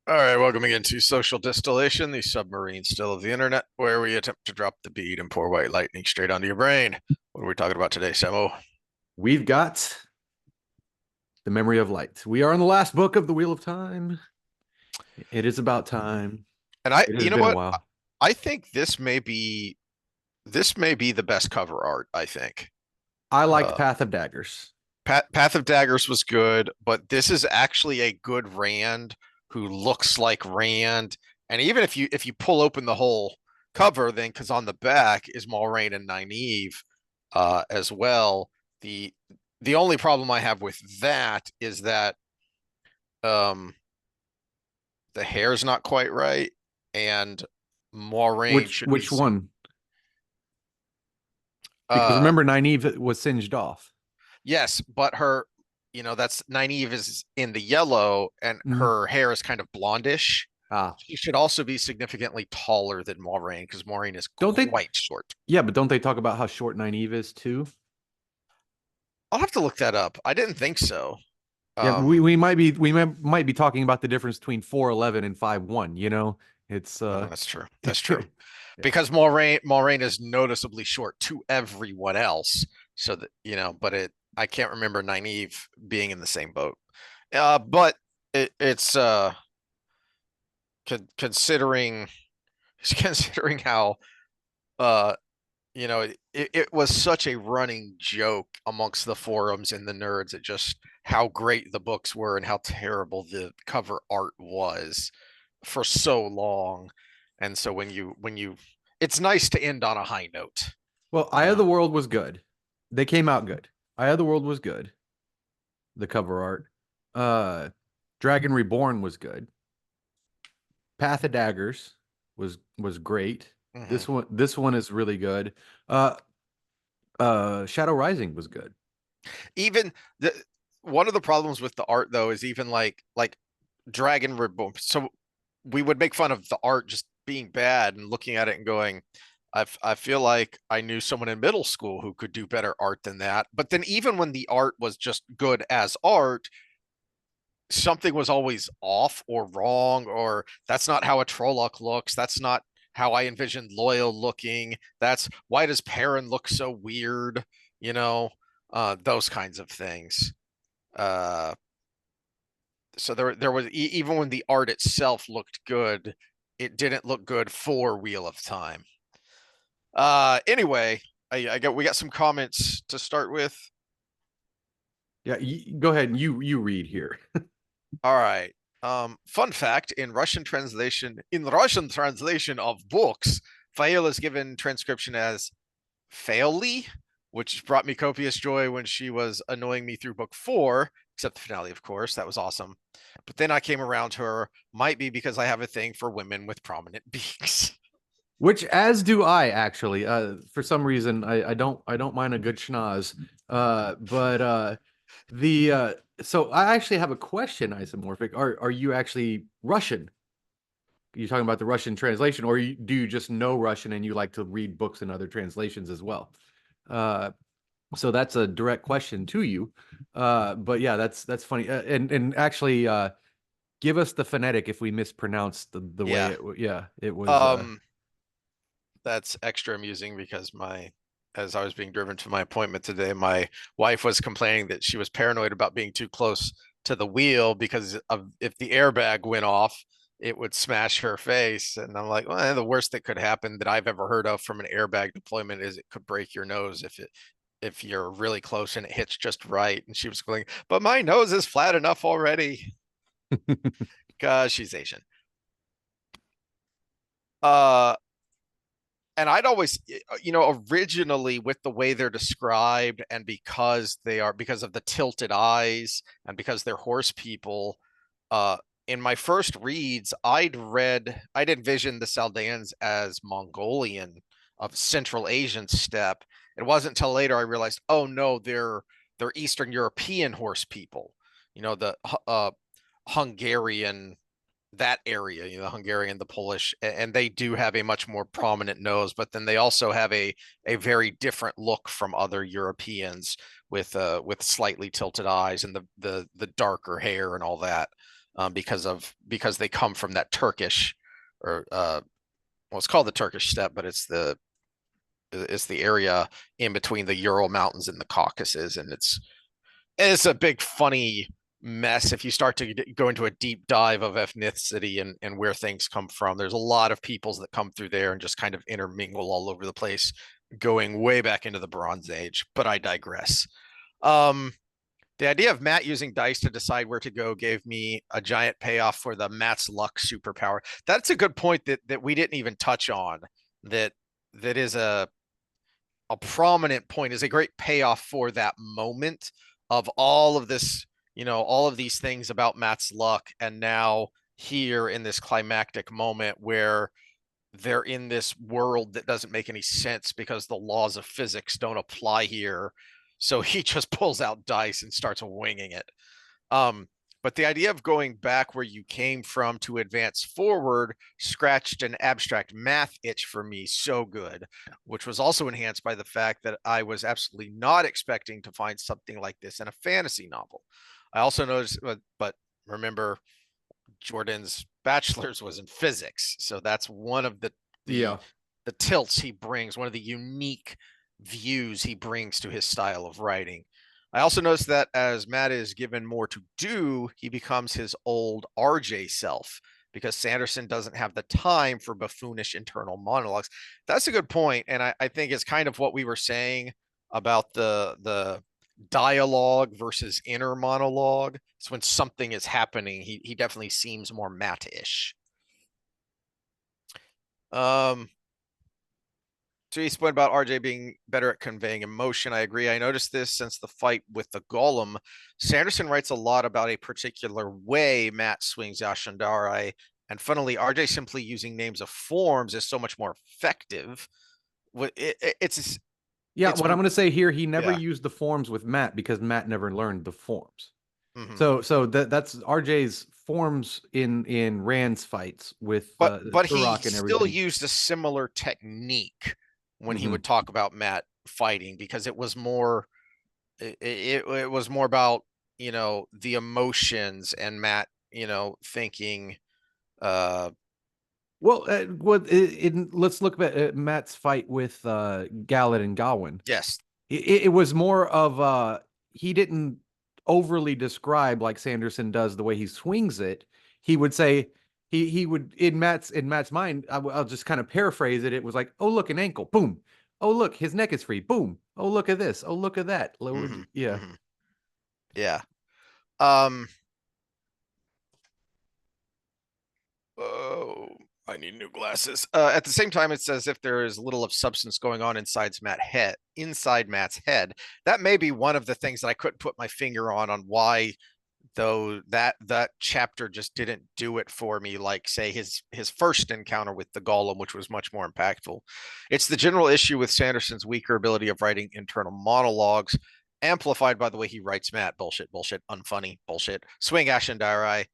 All right, welcome again to Social Distillation, the submarine still of the internet, where we attempt to drop the bead and pour white lightning straight onto your brain. What are we talking about today, Samo? We've got the memory of light. We are in the last book of the Wheel of Time. It is about time. And I, It has you know been a what? while. I think this may be the best cover art. I think I liked uh, Path of Daggers. Path of Daggers was good, but this is actually a good Rand who looks like Rand. And even if you pull open the whole cover, then because on the back is Moiraine and Nynaeve as well. The the only problem I have with that is that um, the hair's not quite right, and Moiraine Which should be. which one? Because Uh, remember, Nynaeve was singed off. yes, but her, that's Nynaeve is in the yellow, and Mhm. her hair is kind of blondish. Ah, She should also be significantly taller than Moiraine because Moiraine is don't they? quite short. Yeah, but don't they talk about how short Nynaeve is too? I'll have to look that up. I didn't think so. Yeah, we, Um, we might be we might be talking about the difference between 4'11" and 5'1", you know? It's that's true. That's true. yeah. Because Moraine is noticeably short to everyone else. So that but I can't remember Nynaeve being in the same boat. But it's considering considering how uh it was such a running joke amongst the forums and the nerds at just how great the books were and how terrible the cover art was for so long. And so when you it's nice to end on a high note, Well, you Eye of know. the World was good. They came out good. Eye of the World was good. The cover art. Uh, Dragon Reborn was good. Path of Daggers was great. Mhm. This one is really good. Uh, Shadow Rising was good. Even the one of the problems with the art though is even like Dragon Reborn. So we would make fun of the art just being bad and looking at it and going, I feel like I knew someone in middle school who could do better art than that. But then even when the art was just good as art, something was always off or wrong, or that's not how a Trolloc looks. That's not how I envisioned Loyal looking. That's why does Perrin look so weird? You know, those kinds of things. Uh, so there was even when the art itself looked good, it didn't look good for Wheel of Time. Anyway, I got we got some comments to start with. Yeah, go ahead and you read here. All right. Fun fact: in Russian translation of books, fail is given transcription as faily, which brought me copious joy when she was annoying me through book four, except the finale, of course. That was awesome. But then I came around to her, might be because I have a thing for women with prominent beaks. Which, as do I actually. For some reason, I don't mind a good schnoz. But the so I actually have a question, Isomorphic. Are you actually Russian? You talking about the Russian translation, or do you just know Russian and you like to read books in other translations as well? Uh, so that's a direct question to you. But yeah, that's funny. And actually, give us the phonetic if we mispronounced the way Yeah. it. Yeah, it was. Um, that's extra amusing because as I was being driven to my appointment today, my wife was complaining that she was paranoid about being too close to the wheel because of if the airbag went off, it would smash her face. And I'm like, well, the worst that could happen that I've ever heard of from an airbag deployment is it could break your nose if you're really close and it hits just right. And she was going, but my nose is flat enough already. Because she's Asian. Uh, and I'd always, originally with the way they're described and because of the tilted eyes and because they're horse people, uh, in my first reads, I'd envisioned the Saldeans as Mongolian of Central Asian steppe. It wasn't until later I realized, oh no, they're Eastern European horse people. The Hungarian that area, the Hungarian, the Polish, and they do have a much more prominent nose, but then they also have a very different look from other Europeans with slightly tilted eyes and the darker hair and all that. because they come from that Turkish or well, it's called the Turkish steppe, but it's the area in between the Ural Mountains and the Caucasus, and it's a big funny mess if you start to go into a deep dive of ethnicity and where things come from. There's a lot of peoples that come through there and just kind of intermingle all over the place, going way back into the Bronze Age. But I digress. Um, the idea of Matt using dice to decide where to go gave me a giant payoff for the Matt's luck superpower. That's a good point that we didn't even touch on. That that is a prominent point, is a great payoff for that moment of all of this, all of these things about Matt's luck, and now here in this climactic moment where they're in this world that doesn't make any sense because the laws of physics don't apply here. So he just pulls out dice and starts winging it. Um, but the idea of going back where you came from to advance forward scratched an abstract math itch for me so good, which was also enhanced by the fact that I was absolutely not expecting to find something like this in a fantasy novel. I also noticed, but remember, Jordan's bachelor's was in physics, so that's one of the Yeah. the tilts he brings, one of the unique views he brings to his style of writing. I also noticed that as Matt is given more to do, he becomes his old RJ self because Sanderson doesn't have the time for buffoonish internal monologues. That's a good point, and I think it's kind of what we were saying about the dialogue versus inner monologue. It's when something is happening, he definitely seems more Matt-ish. Um, So you spoke about RJ being better at conveying emotion. I agree. I noticed this since the fight with the Golem. Sanderson writes a lot about a particular way Matt swings Yashandari, and funnily, RJ simply using names of forms is so much more effective. It's Yeah, it's what I'm going to say here, he never yeah. used the forms with Matt because Matt never learned the forms. Mhm. So that's RJ's forms in Rand's fights with But he Turok and still everything. used a similar technique when he Hmm. would talk about Matt fighting because it was more about the emotions and Matt thinking Well, let's look at Matt's fight with Gallet and Gawain. yes. It was more of he didn't overly describe like Sanderson does the way he swings it. He would say he would in Matt's mind. I'll just kind of paraphrase it. It was like, oh look, an ankle, boom. Oh look, his neck is free, boom. Oh look at this. Oh look at that. Hmm. Yeah. Hmm. Yeah. um oh, I need new glasses. At the same time, it's as if there is little of substance going on inside Matt's head. That may be one of the things that I couldn't put my finger on why, though, that chapter just didn't do it for me, like say his first encounter with the Golem, which was much more impactful. It's the general issue with Sanderson's weaker ability of writing internal monologues, amplified by the way he writes Matt. Bullshit, bullshit, unfunny, bullshit. Swing Ash and Dirai.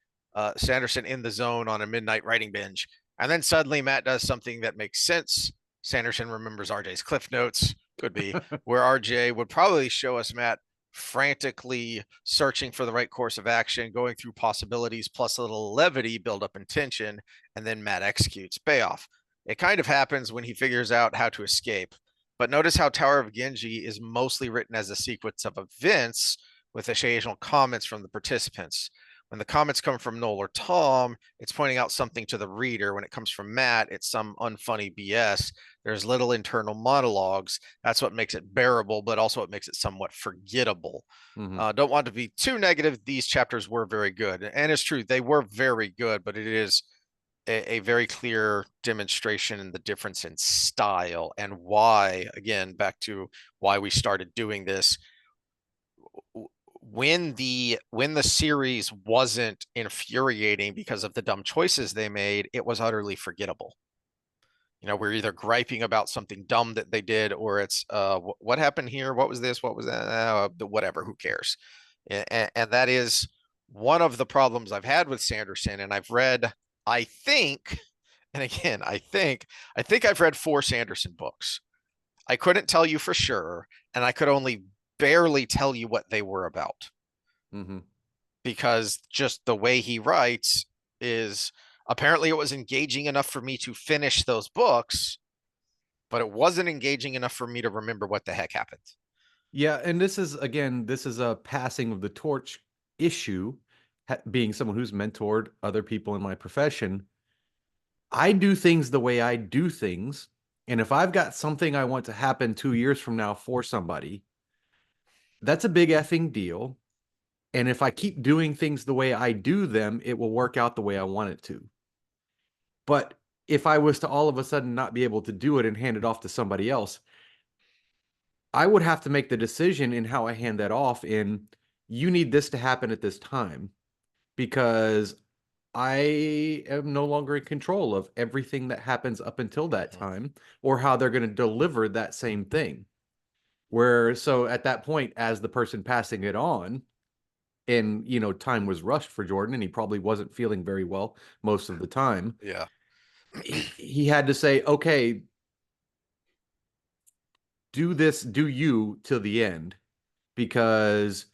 Sanderson in the zone on a midnight writing binge, and then suddenly Matt does something that makes sense. Sanderson remembers RJ's cliff notes, could be, where RJ would probably show us Matt frantically searching for the right course of action, going through possibilities, plus a little levity, build up in tension, and then Matt executes. Payoff. It kind of happens when he figures out how to escape. But notice how Tower of Genji is mostly written as a sequence of events with occasional comments from the participants. When the comments come from Noel or Tom, it's pointing out something to the reader. When it comes from Matt, it's some unfunny BS. There's little internal monologues. That's what makes it bearable, but also it makes it somewhat forgettable. Hmm. Don't want to be too negative. These chapters were very good. And it's true, they were very good, but it is a very clear demonstration in the difference in style and why, again, back to why we started doing this. When the series wasn't infuriating because of the dumb choices they made, it was utterly forgettable. We're either griping about something dumb that they did, or it's what happened here, what was this, what was that, whatever, who cares. And that is one of the problems I've had with Sanderson. And I've read, I think, and again, I think I've read 4 Sanderson books. I couldn't tell you for sure, and I could only barely tell you what they were about. Hmm. because just the way he writes is apparently it was engaging enough for me to finish those books, but it wasn't engaging enough for me to remember what the heck happened. Yeah, and this is again, this is a passing of the torch issue. Being someone who's mentored other people in my profession, I do things the way I do things. And if I've got something I want to happen 2 years from now for somebody, that's a big effing deal. And if I keep doing things the way I do them, it will work out the way I want it to. But if I was to all of a sudden not be able to do it and hand it off to somebody else, I would have to make the decision in how I hand that off in you need this to happen at this time because I am no longer in control of everything that happens up until that Mhm. time or how they're going to deliver that same thing. Where so at that point, as the person passing it on, and time was rushed for Jordan, and he probably wasn't feeling very well most of the time. Yeah. He had to say, okay, do this, do you till the end, because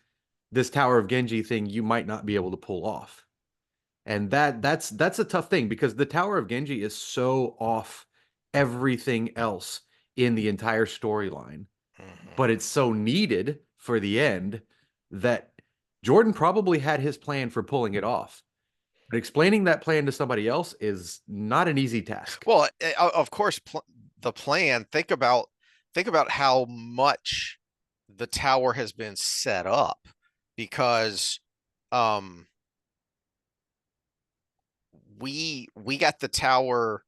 this Tower of Genji thing you might not be able to pull off. And that's a tough thing because the Tower of Genji is so off everything else in the entire storyline, Mhm. but it's so needed for the end that Jordan probably had his plan for pulling it off. But explaining that plan to somebody else is not an easy task. Well, of course, the plan. Think about how much the tower has been set up, because um we got the tower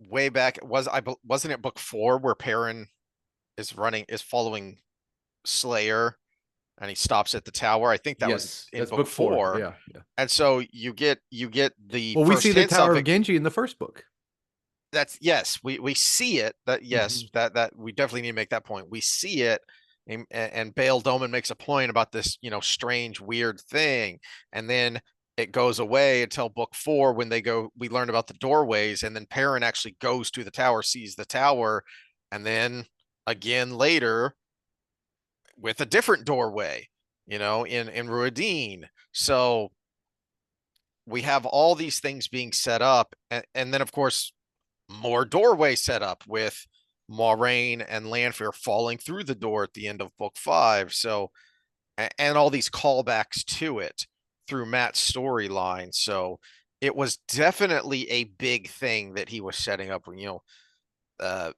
way back. Wasn't it book 4 where Perrin is following Slayer and he stops at the tower? I think that was Yes, in that's book book 4. 4. Yeah, yeah. And so you get the Well, we see first the hints of Tower of it. Genji in the first book. That's Yes, we see it. That Yes, Mhm. that we definitely need to make that point. We see it, and Bale Doman makes a point about this, strange, weird thing, and then it goes away until book 4 when we learn about the doorways, and then Perrin actually goes to the tower, sees the tower, and then again later with a different doorway, in Ruidine. So we have all these things being set up, and then of course more doorway set up with Moraine and Lanfear falling through the door at the end of book 5. So, and all these callbacks to it through Matt's storyline. So it was definitely a big thing that he was setting up. Uh,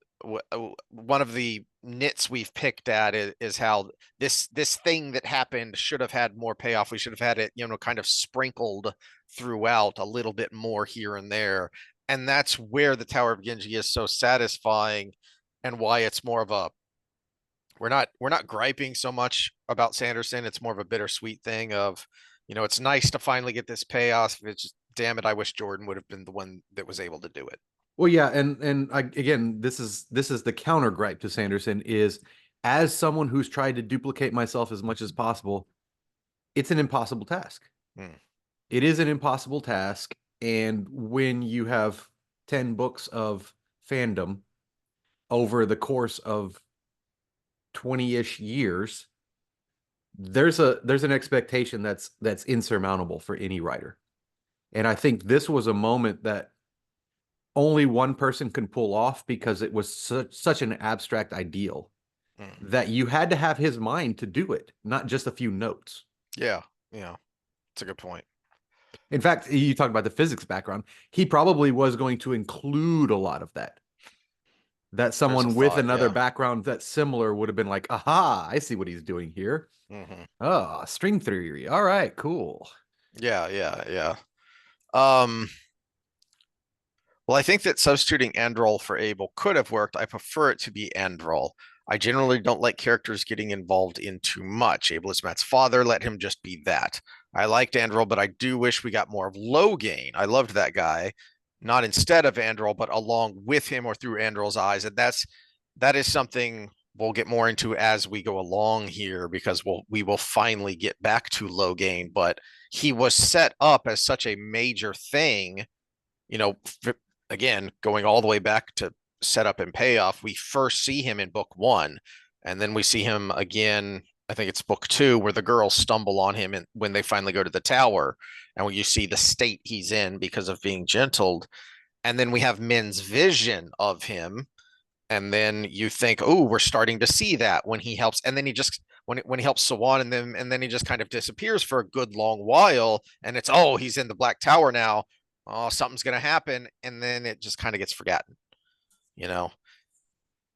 One of the nits we've picked at is how this thing that happened should have had more payoff. We should have had it, kind of sprinkled throughout a little bit more here and there. And that's where the Tower of Genji is so satisfying, and why it's more of a we're not griping so much about Sanderson. It's more of a bittersweet thing of, it's nice to finally get this payoff. It's just, damn it, I wish Jordan would have been the one that was able to do it. Well, yeah, and again, this is the counter gripe to Sanderson is as someone who's tried to duplicate myself as much as possible, it's an impossible task. Hmm. It is an impossible task, and when you have 10 books of fandom over the course of 20-ish years, there's an expectation that's insurmountable for any writer. And I think this was a moment that only one person can pull off because it was such an abstract ideal Hmm. that you had to have his mind to do it, not just a few notes. Yeah, yeah, it's a good point. In fact, you talk about the physics background. He probably was going to include a lot of that. That There's a someone with thought, another yeah. background that's similar would have been like, aha, I see what he's doing here. Hmm. Oh, string theory. All right, cool. Yeah, yeah, yeah. Um, well, I think that substituting Androl for Abel could have worked. I prefer it to be Androl. I generally don't like characters getting involved in too much. Abel is Matt's father. Let him just be that. I liked Androl, but I do wish we got more of Logain. I loved that guy, not instead of Androl, but along with him or through Androl's eyes. And that is something we'll get more into as we go along here, because we will finally get back to Logain. But he was set up as such a major thing, you know, again, going all the way back to setup and payoff. We first see him in book 1, and then we see him again I think it's book 2 where the girls stumble on him and when they finally go to the tower and when you see the state he's in because of being gentled. And then we have Min's vision of him. And then you think, oh, we're starting to see that when he helps, and then he just when he helps Sawan and them, and then he just kind of disappears for a good long while, and it's oh, he's in the Black Tower now. Oh, something's gonna happen, and then it just kind of gets forgotten, you know.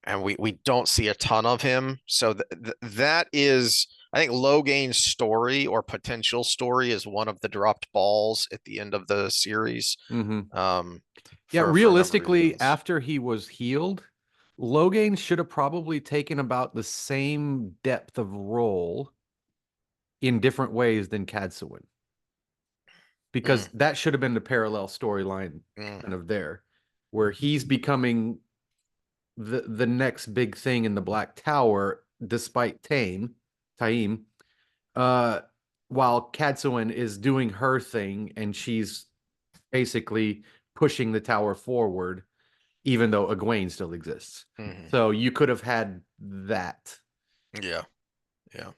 And we don't see a ton of him, so that is, I think Loghain's story or potential story is one of the dropped balls at the end of the series. Mm-hmm. Um, Yeah, for a number of realistically, reasons. after he was healed, Logain should have probably taken about the same depth of role in different ways than Cadsuin, Mm, because that should have been the parallel storyline mm, kind of there, where he's becoming the next big thing in the Black Tower, despite Taim, uh, while Cadsuin is doing her thing and she's basically pushing the tower forward even though Egwene still exists. mhm. So you could have had that. Yeah, yeah.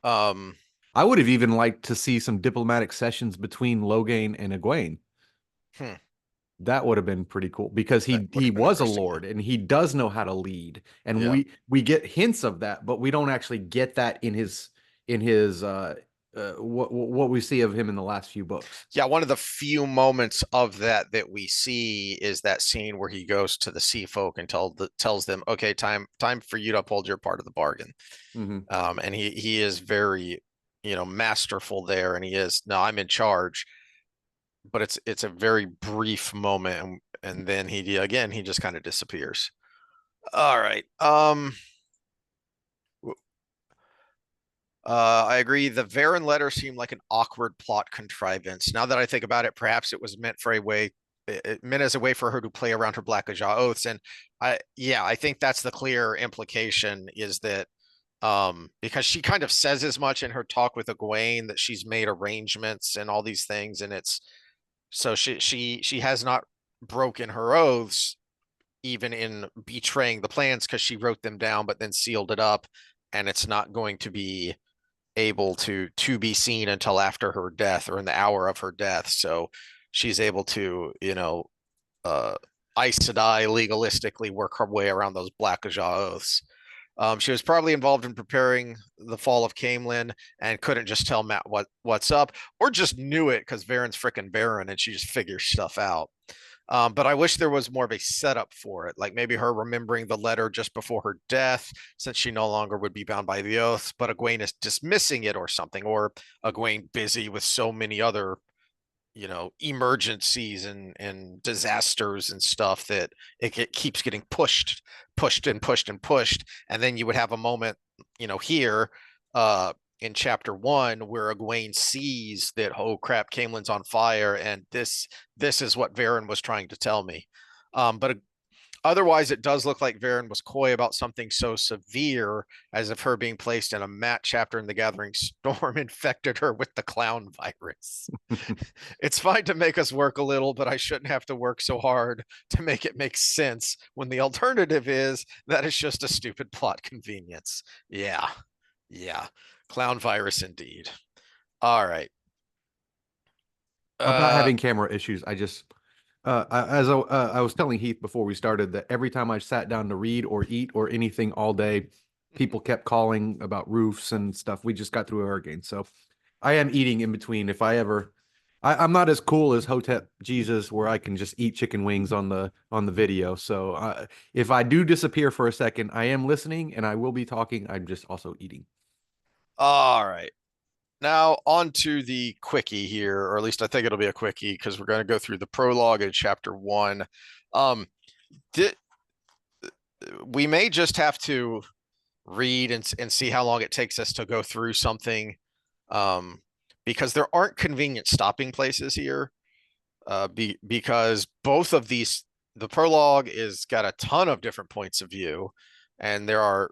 Um, I would have even liked to see some diplomatic sessions between Logain and Egwene. hmm, That would have been pretty cool because that would he have been was a interesting. Yeah, lord and he does know how to lead. And yeah, we get hints of that, but we don't actually get that in his what we see of him in the last few books. yeah. One of the few moments of that that we see is that scene where he goes to the sea folk and tells them, "Okay, time for you to uphold your part of the bargain." Hmm. And he is very, masterful there, and he is, no, I'm in charge. But it's a very brief moment, and then he just kind of disappears. All right. I agree. The Varen letter seemed like an awkward plot contrivance. Now that I think about it, perhaps it was meant for a way, it meant as a way for her to play around her Black Ajah oaths. And I think that's the clear implication is that, because she kind of says as much in her talk with Egwene that she's made arrangements and all these things, and it's so she has not broken her oaths even in betraying the plans because she wrote them down but then sealed it up, and it's not going to be able to be seen until after her death or in the hour of her death. So she's able to, uh Aes Sedai legalistically work her way around those Black Ajah oaths. She was probably involved in preparing the fall of Caemlyn and couldn't just tell Matt what's up, or just knew it because Varen's freaking Varen and she just figures stuff out. But I wish there was more of a setup for it, like maybe her remembering the letter just before her death, since she no longer would be bound by the oaths, but Egwene is dismissing it or something, or Egwene busy with so many other, emergencies and disasters and stuff that it keeps getting pushed and pushed and pushed. And then you would have a moment, here, uh, in chapter 1 where Egwene sees that, oh crap, Caemlyn's on fire, and this is what Varen was trying to tell me. But otherwise, it does look like Varen was coy about something so severe as if her being placed in a mat chapter in the Gathering Storm infected her with the clown virus. It's fine to make us work a little, but I shouldn't have to work so hard to make it make sense when the alternative is that it's just a stupid plot convenience. Yeah. Yeah. Clown virus indeed. All right. About Uh having camera issues, as I was telling Heath before we started that every time I sat down to read or eat or anything all day, people kept calling about roofs and stuff. We just got through a hurricane, so I am eating in between. If I ever, I'm not as cool as Hotep Jesus, where I can just eat chicken wings on the video. So if I do disappear for a second, I am listening and I will be talking. I'm just also eating. all right. Now on to the quickie here, or at least I think it'll be a quickie because we're going to go through the prologue in chapter 1. Um di- we may just have to read and see how long it takes us to go through something, um, because there aren't convenient stopping places here. Because both of these, the prologue is got a ton of different points of view, and there are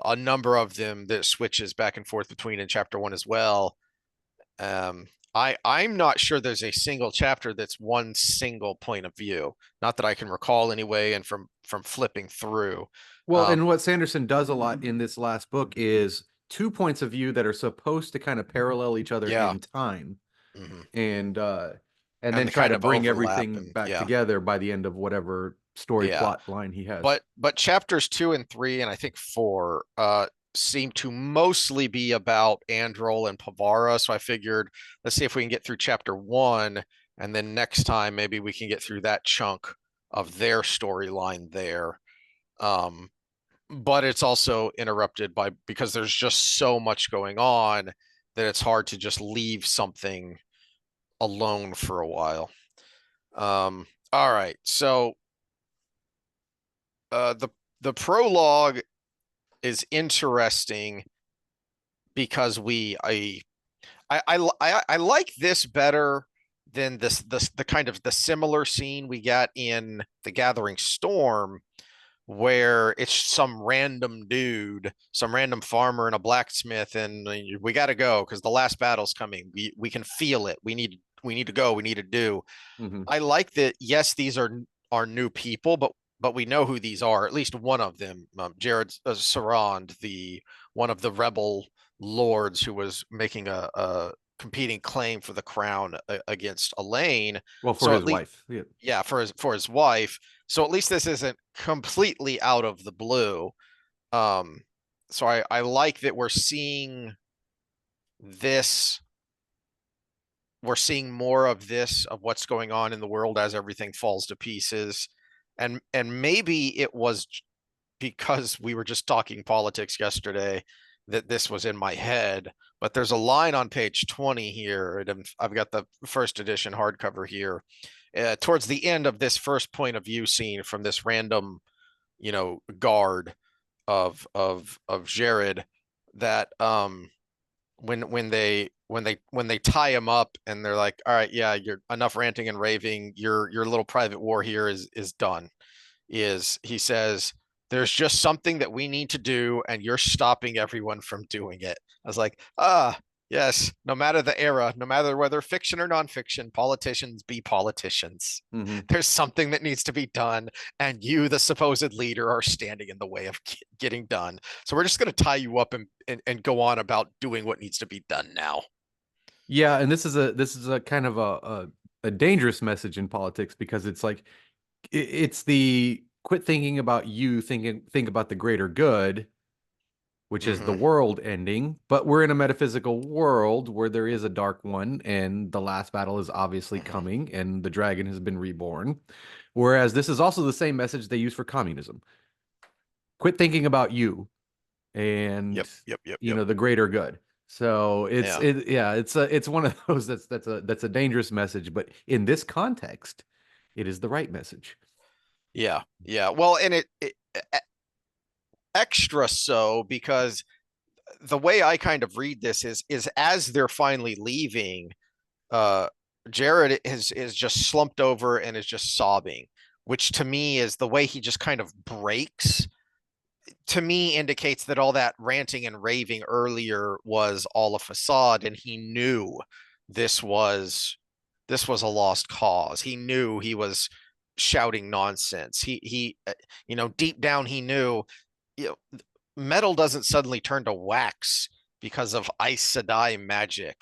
a number of them that switches back and forth between in chapter 1 as well. I'm not sure there's a single chapter that's one single point of view, not that I can recall anyway, and from flipping through. Well, Um, and what Sanderson does a lot in this last book is two points of view that are supposed to kind of parallel each other Yeah. in time, Hmm. and uh and And then the try kind to of bring overlap everything and back yeah. together by the end of whatever story Yeah. plot line he has. But chapters 2 and 3, and I think 4, seem to mostly be about Androl and Pavara. So I figured, let's see if we can get through chapter 1, and then next time maybe we can get through that chunk of their storyline there. Um, but it's also interrupted by because there's just so much going on that it's hard to just leave something alone for a while. All right, so the prologue is interesting because I like this better than this the kind of the similar scene we got in The Gathering Storm, where it's some random dude, some random farmer and a blacksmith, and we got to go because the last battle's coming. We can feel it. We need to go. We need to do. Hmm. I like that. Yes, these are new people, but we know who these are. At least one of them, Jared Sarand, the one of the rebel lords who was making a competing claim for the crown against Elaine. Well, for So at his least, wife. Yeah. yeah, for his wife. So at least this isn't completely out of the blue. Um, so I like that this we're seeing more of this of what's going on in the world as everything falls to pieces, and maybe it was because we were just talking politics yesterday that this was in my head. But there's a line on page 20 here, and I've got the first edition hardcover here, towards the end of this first point of view scene from this random, guard of Jared, that when they tie him up and they're like, all right, yeah, you're enough ranting and raving, your little private war here is done. Is He says, there's just something that we need to do and you're stopping everyone from doing it. I was like, yes, no matter the era, no matter whether fiction or nonfiction, politicians be politicians. Hmm. There's something that needs to be done, and you, the supposed leader, are standing in the way of getting done. So we're just going to tie you up and go on about doing what needs to be done now. Yeah, and this is a kind of a dangerous message in politics because it's like it's the quit thinking about you, think about the greater good, which is the Hmm. world ending. But we're in a metaphysical world where there is a dark one, and the last battle is obviously Hmm. coming, and the dragon has been reborn. Whereas this is also the same message they use for communism. Quit thinking about you Yep, and yep, yep, yep. the greater good. So Yeah, it's one of those that's a dangerous message, but in this context, it is the right message. yeah, yeah. Well, and it extra so because the way I kind of read this is as they're finally leaving, uh Jared is just slumped over and is just sobbing, which to me is the way he just kind of breaks, to me indicates that all that ranting and raving earlier was all a facade, and he knew this was a lost cause. He knew he was shouting nonsense. Deep down he knew, you know, metal doesn't suddenly turn to wax because of Aes Sedai magic.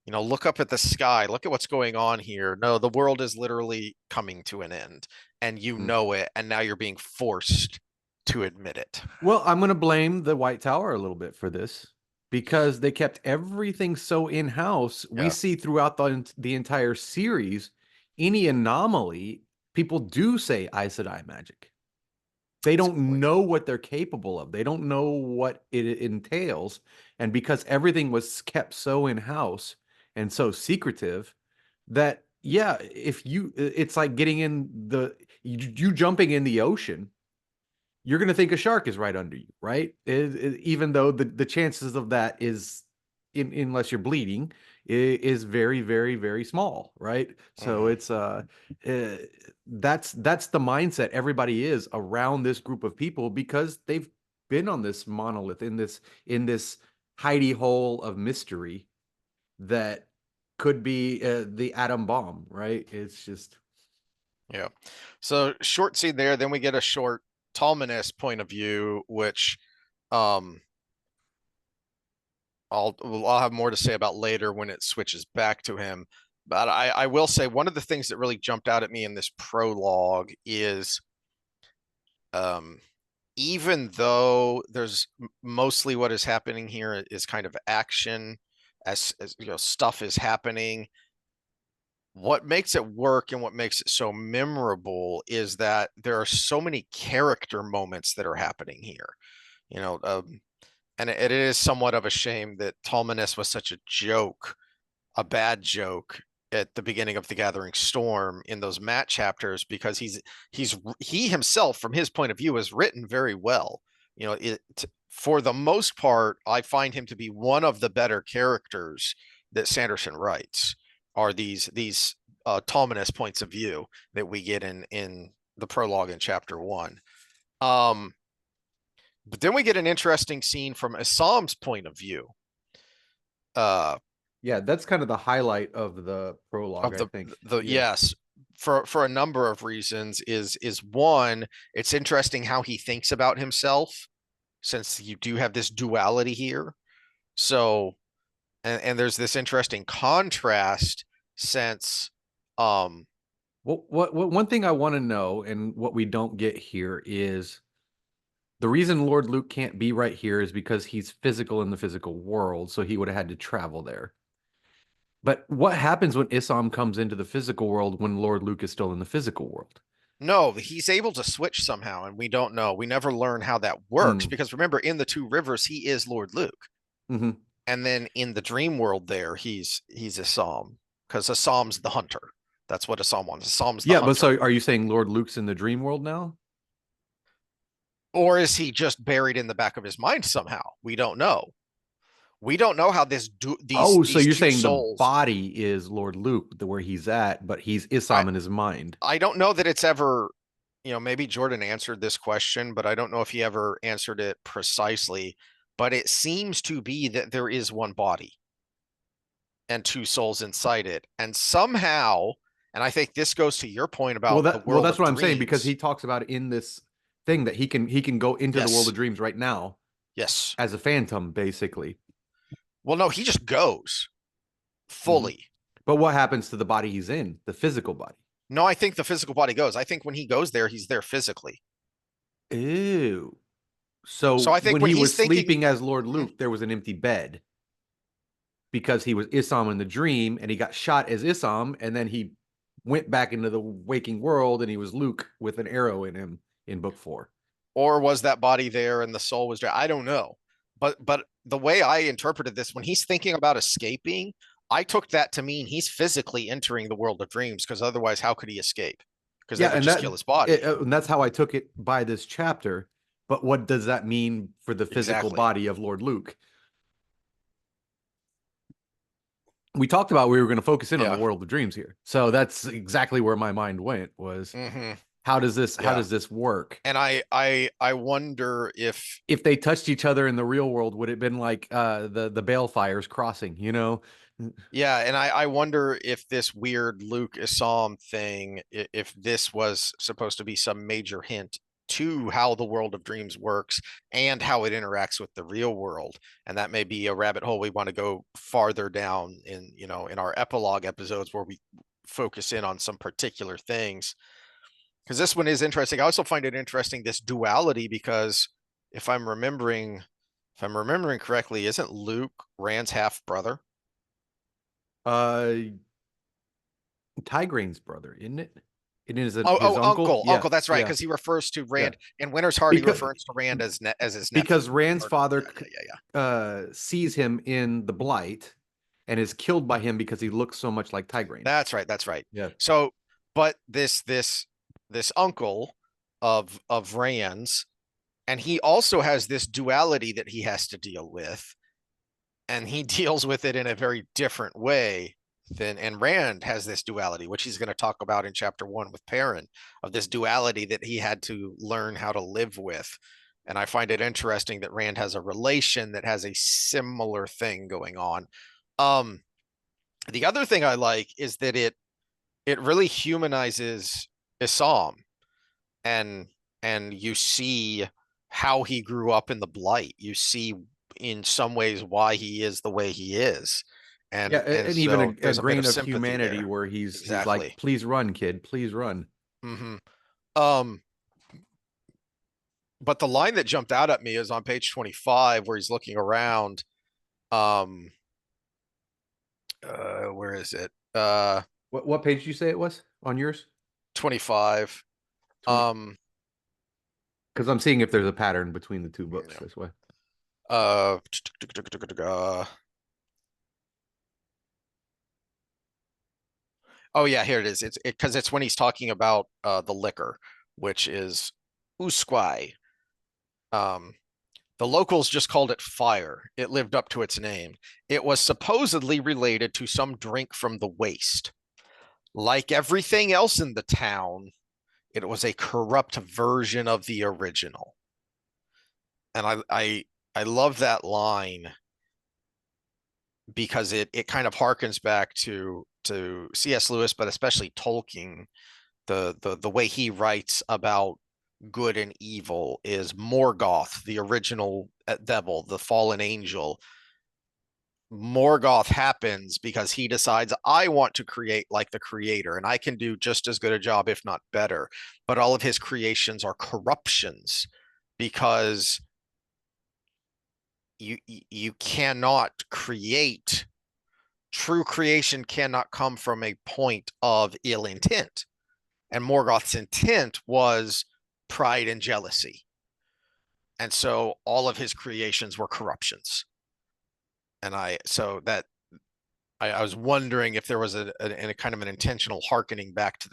Look up at the sky. Look at what's going on here. No, the world is literally coming to an end, and you Mm. know it, and now you're being forced to admit it. Well, I'm going to blame the White Tower a little bit for this because they kept everything so in-house. We Yeah, see throughout the entire series, any anomaly, people do say Aes Sedai magic. They that's a good don't point. know what they're capable of. They don't know what it entails. And because everything was kept so in-house and so secretive that, yeah, if it's like getting in you jumping in the ocean, you're going to think a shark is right under you, right? Even though the chances of that is, unless you're bleeding, is very, very, very small, right? So Hmm. uh that's the mindset everybody is around this group of people because they've been on this monolith in this hidey hole of mystery that could be the atom bomb, right? It's just Yeah. So short scene there. Then we get a short Talmanes point of view, which um I'll have more to say about later when it switches back to him. But I will say one of the things that really jumped out at me in this prologue is um even though there's mostly what is happening here is kind of action as you know stuff is happening, what makes it work and what makes it so memorable is that there are so many character moments that are happening here. You know, and it is somewhat of a shame that Tolmanes was such a joke, a bad joke at the beginning of the Gathering Storm in those Matt chapters, because he himself, from his point of view, is written very well. You know, for the most part, I find him to be one of the better characters that Sanderson writes. Are these Tolmanes points of view that we get in the prologue in chapter one. Um, but then we get an interesting scene from Assam's point of view. Uh, Yeah, that's kind of the highlight of the prologue, of I think. the Yeah. yes, for a number of reasons. Is one, it's interesting how he thinks about himself, since you do have this duality here. So and there's this interesting contrast since um What one thing I want to know, and what we don't get here, is the reason Lord Luke can't be right here is because he's physical in the physical world, so he would have had to travel there. But what happens when Isam comes into the physical world when Lord Luke is still in the physical world? no, he's able to switch somehow, and we don't know. We never learn how that works, Mm. because remember, in the Two Rivers, he is Lord Luke. Hmm. And then in the dream world there, he's Assam, because Assam's the hunter. That's what Assam wants. Assam's the Yeah, but hunter. so are you saying Lord Luke's in the dream world now? Or is he just buried in the back of his mind somehow? We don't know. We don't know how Oh, so these you're two saying the souls. body is Lord Luke, where he's at, but he's I Isam in his mind. I don't know that it's ever, maybe Jordan answered this question, but I don't know if he ever answered it precisely. But it seems to be that there is one body and two souls inside it. And somehow, and I think this goes to your point about the Well, world that's of what I'm saying, because dreams. he talks about in this thing that he can go into the world Yes. of dreams right now Yes. as a phantom, basically. Well, no, he just goes Hmm. fully. But what happens to the body he's in, the physical body? No, I think the physical body goes. I think when he goes there, he's there physically. Ew. So So I think when when he he's was thinking, sleeping as Lord mhm, Luke, there was an empty bed because he was Isam in the dream, and he got shot as Isam, and then he went back into the waking world, and he was Luke with an arrow in him in book 4. or was that body there and the soul was there? I don't know. But the way I interpreted this, when he's thinking about escaping, I took that to mean he's physically entering the world of dreams, because otherwise, how could he escape? Because they Yeah, would and just kill his body. that's how I took it by this chapter. But what does that mean for the physical Exactly. body of Lord Luke? We talked about we were going to focus in on the Yeah. world of dreams here, so that's exactly where my mind went. Was Hmm. how Yeah. does this work? And I wonder if, If they touched each other in the real world, would it have been like the balefires crossing? yeah, and I wonder if this weird Luke Assam thing, if this was supposed to be some major hint to how the world of dreams works and how it interacts with the real world. And that may be a rabbit hole we want to go farther down in, in our epilogue episodes, where we focus in on some particular things. Because this one is interesting. I also find it interesting, this duality, because if I'm remembering, if I'm remembering correctly, isn't Luke Rand's half brother? uh, Tigraine's brother, isn't it? It is Oh, his oh, uncle. uncle, Yeah, uncle. That's right, yeah, because he refers to yeah. Rand in Winter's Heart. He Because refers to Rand as his nephew. because Rand's Or, father yeah, yeah, yeah, yeah. sees him in the blight and is killed by him because he looks so much like Tigraine. That's right. That's right. Yeah. So, but this uncle of Rand's, and he also has this duality that he has to deal with, and he deals with it in a very different way than. And Rand has this duality, which he's going to talk about in chapter one with Perrin, of this duality that he had to learn how to live with. And I find it interesting that Rand has a relation that has a similar thing going on. Um, the other thing I like is that it really humanizes Isam, and you see how he grew up in the blight. You see in some ways why he is the way he is. Yeah, And and even so a there's a bit grain of of sympathy humanity there. where he's like, Exactly. please run, kid, please run. Hmm. Um, but the line that jumped out at me is on page 25 where he's looking around. Um, where is it? What page did you say it was on yours? 25. 20. Um, Because I'm seeing if there's a pattern between the two books yeah. this way. uh, oh yeah, here it is. It's because it's when he's talking about the liquor, which is usquai. Um, the locals just called it fire. It lived up to its name. It was supposedly related to some drink from the waste. Like everything else in the town, it was a corrupt version of the original. And I love that line because it kind of harkens back to C.S. Lewis, but especially Tolkien. The way he writes about good and evil is Morgoth, the original devil, the fallen angel. Morgoth happens because he decides, I want to create like the creator and I can do just as good a job, if not better. But all of his creations are corruptions because you cannot create. True creation cannot come from a point of ill intent. And Morgoth's intent was pride and jealousy. And so all of his creations were corruptions. And I was wondering if there was a kind of an intentional harkening back to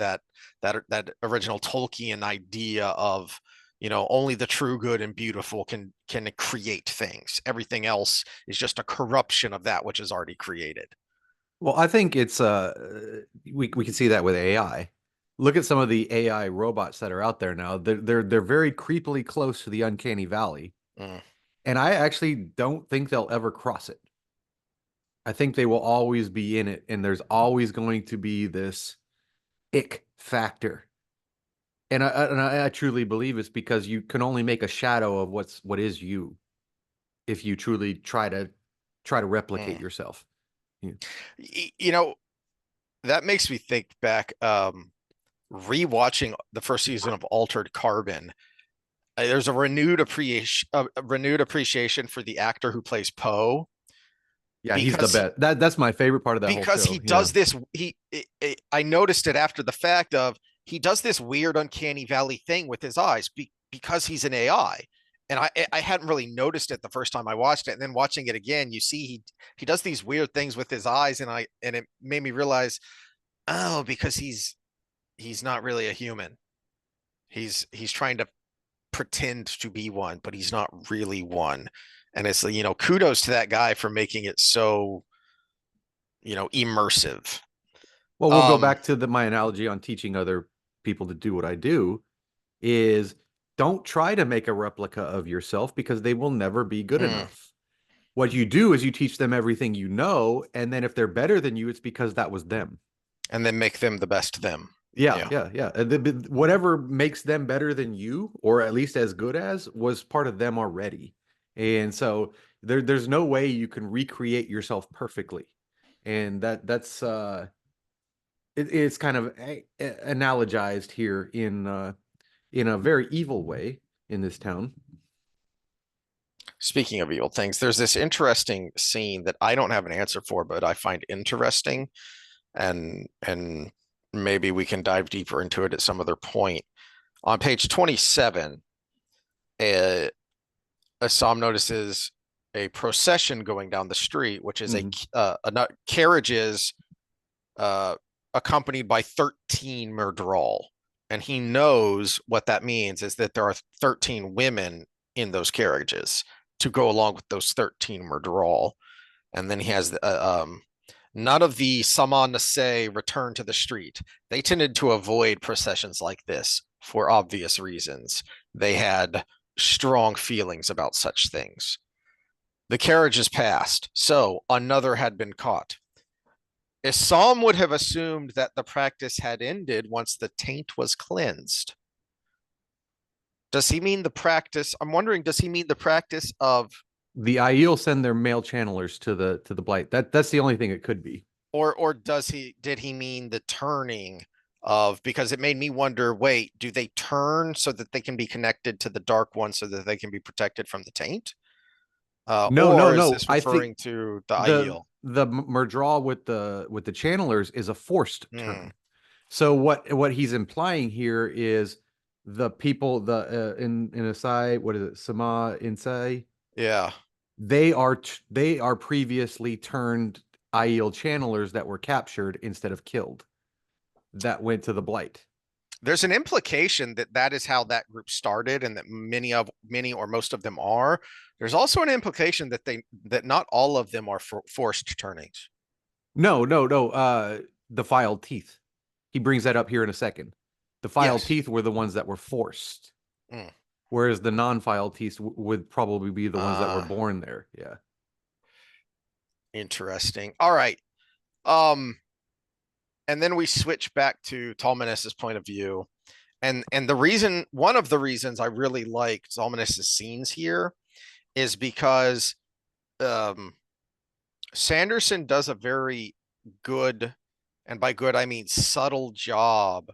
that original Tolkien idea of, only the true good and beautiful can create things. Everything else is just a corruption of that which is already created. Well, I think it's we can see that with AI. Look at some of the AI robots that are out there now. They're very creepily close to the uncanny valley, Mm, and I actually don't think they'll ever cross it. I think they will always be in it, and there's always going to be this ick factor. And I truly believe it's because you can only make a shadow of what is you if you truly try to replicate mm. yourself. Yeah. You know, that makes me think back, rewatching the first season of Altered Carbon. There's a renewed appreciation for the actor who plays Poe Yeah, he's the because best. That's my favorite part of that whole he show. Yeah. does this. I noticed it after the fact of he does this weird uncanny valley thing with his eyes because he's an AI. And I hadn't really noticed it the first time I watched it, and then watching it again, you see he does these weird things with his eyes, and it made me realize, oh, because he's not really a human. He's trying to pretend to be one, but he's not really one. And it's, kudos to that guy for making it so, immersive. Well, we'll go Um, back to my analogy on teaching other people to do what I do is don't try to make a replica of yourself because they will never be good mm, enough. What you do is you teach them everything you know, and then if they're better than you, it's because that was them. and then make them the best them. Yeah, Yeah. yeah, yeah. Whatever makes them better than you, or at least as good as, was part of them already. And so there's no way you can recreate yourself perfectly. And it's kind of analogized here in a very evil way in this town. Speaking of evil things, there's this interesting scene that I don't have an answer for, but I find interesting, and maybe we can dive deeper into it at some other point. On page 27, uh, Assam notices a procession going down the street, which is Mhm. carriages uh, accompanied by 13 Murdral. And he knows what that means is that there are 13 women in those carriages to go along with those 13 Murdral. And then he has none of the Samanase return to the street. They tended to avoid processions like this for obvious reasons. They had strong feelings about such things. The carriages passed, so another had been caught. Isam would have assumed that the practice had ended once the taint was cleansed. Does he mean the practice? I'm wondering, does he mean the practice of The Aiel send their male channelers to the blight. That's the only thing it could be. Or did he mean the turning of, because it made me wonder, wait, do they turn so that they can be connected to the Dark One so that they can be protected from the taint? No, no, Or is no. this I think referring to the the Aiel? Murdraw with the channelers is a forced Hmm. turn. So what he's implying here is the people the in Asai, what is it, Sama Insai, Yeah. they are previously turned Aiel channelers that were captured instead of killed that went to the blight. There's an implication that that is how that group started, and that many or most of them are. There's also an implication that that not all of them are forced turnings. No, no, no. The filed teeth. He brings that up here in a second. The filed Yes. teeth were the ones that were forced, Mm. whereas the non-filed teeth would probably be the ones that were Uh, born there. Yeah. Interesting. All right. Um, and then we switch back to Tolmanes's point of view. And the reason, one of the reasons I really like Tolmanes's scenes here is because um Sanderson does a very good, and by good I mean subtle job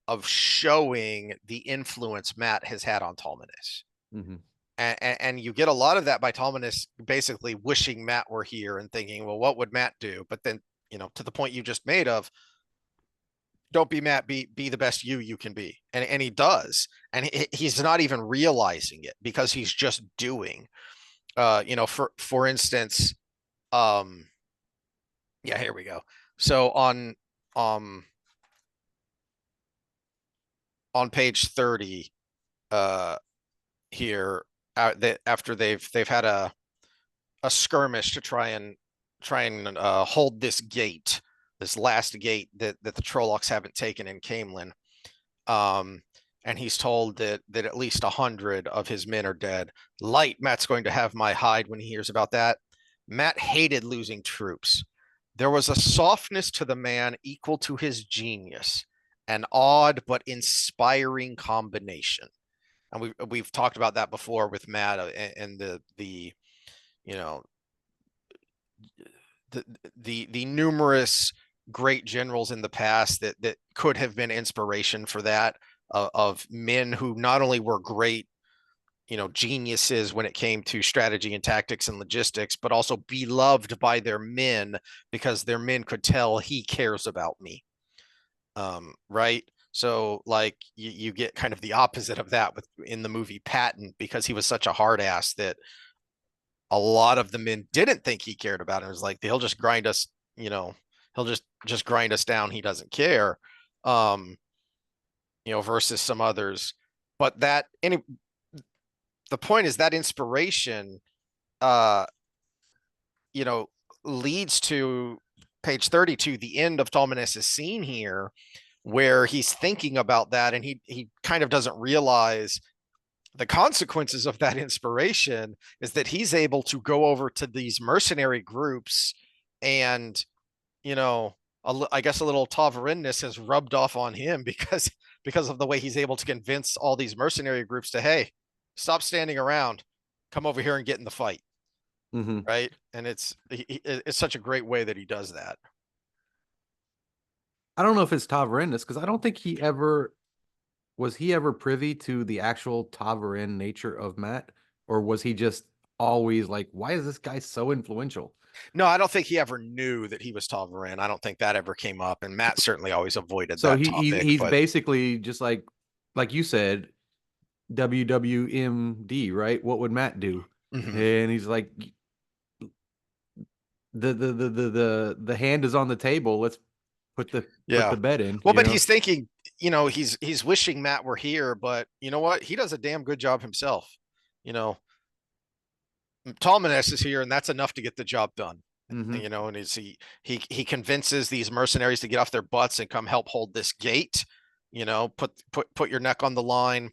of showing the influence Matt has had on Tolmanes. Hmm. And you get a lot of that by Tolmanes basically wishing Matt were here and thinking, well, what would Matt do? But then, to the point you just made of, don't be Matt, be the best you can be. And he does. And he's not even realizing it because he's just doing. For instance, um, yeah, here we go. So um on page 30, uh here, after they've had a skirmish to try and hold this gate, this last gate that the Trollocs haven't taken in Camelin. Um, and he's told that at least 100 of his men are dead. Light, Matt's going to have my hide when he hears about that. Matt hated losing troops. There was a softness to the man equal to his genius, an odd but inspiring combination. And we've talked about that before with Matt, and the you know the numerous great generals in the past that could have been inspiration for that, of men who not only were great, geniuses when it came to strategy and tactics and logistics, but also beloved by their men because their men could tell he cares about me. Right. So like you get kind of the opposite of that with in the movie Patton, because he was such a hard ass that a lot of the men didn't think he cared about it. It was like, he'll just grind us, he'll just grind us down. He doesn't care. Um, versus some others. But the point is that inspiration, uh, you know, leads to page 32, the end of Tolmanes' scene here, where he's thinking about that, and he kind of doesn't realize the consequences of that inspiration is that he's able to go over to these mercenary groups, and you know I guess a little Tavarinness has rubbed off on him because of the way he's able to convince all these mercenary groups to, hey, stop standing around, come over here and get in the fight. Hmm. Right. And it's such a great way that he does that. I don't know if it's Tavarinis because I don't think he ever privy to the actual Tavarin nature of Matt, or was he just always like, why is this guy so influential? No, I don't think he ever knew that he was Tavaren. I don't think that ever came up, and Matt certainly always avoided So that topic. he's But basically just like you said, WWMD, right? What would Matt do? mhm. And he's like, the hand is on the table. Let's put Yeah. the bet in, Well, you but know? he's thinking, he's wishing Matt were here, but you know what? He does a damn good job himself. You know, Tolmanes is here, and that's enough to get the job done. Hmm. And he convinces these mercenaries to get off their butts and come help hold this gate. Put your neck on the line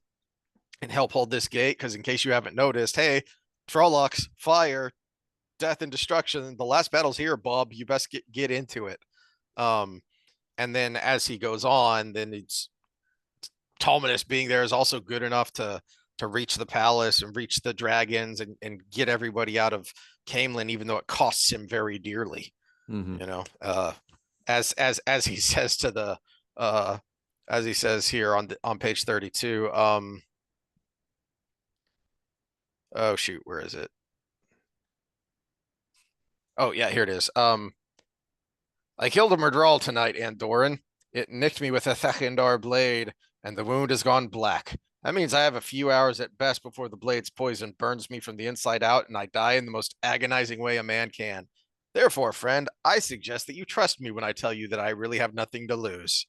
and help hold this gate, because in case you haven't noticed, hey, Trollocs, fire, death and destruction. The last battle's here, Bob. You best get into it. Um, and then as he goes on, then it's Tolmanes being there is also good enough to reach the palace and reach the dragons and get everybody out of Camelin, even though it costs him very dearly. Hmm. You know, as he says to the uh, as he says here on page 32. Oh shoot, where is it? Oh yeah, here it is. I killed a Murdral tonight, Andoran. It nicked me with a Thekindar blade, and the wound has gone black. That means I have a few hours at best before the blade's poison burns me from the inside out and I die in the most agonizing way a man can. Therefore, friend, I suggest that you trust me when I tell you that I really have nothing to lose.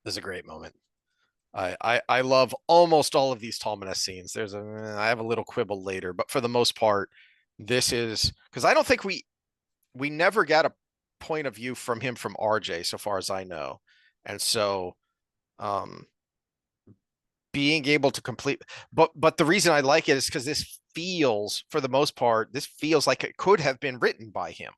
This is a great moment. I love almost all of these Talmanes scenes. I have a little quibble later, but for the most part, this is because I don't think we never got a point of view from him from RJ, so far as I know. And so um being able to complete but the reason I like it is because this feels, for the most part, this feels like it could have been written by him,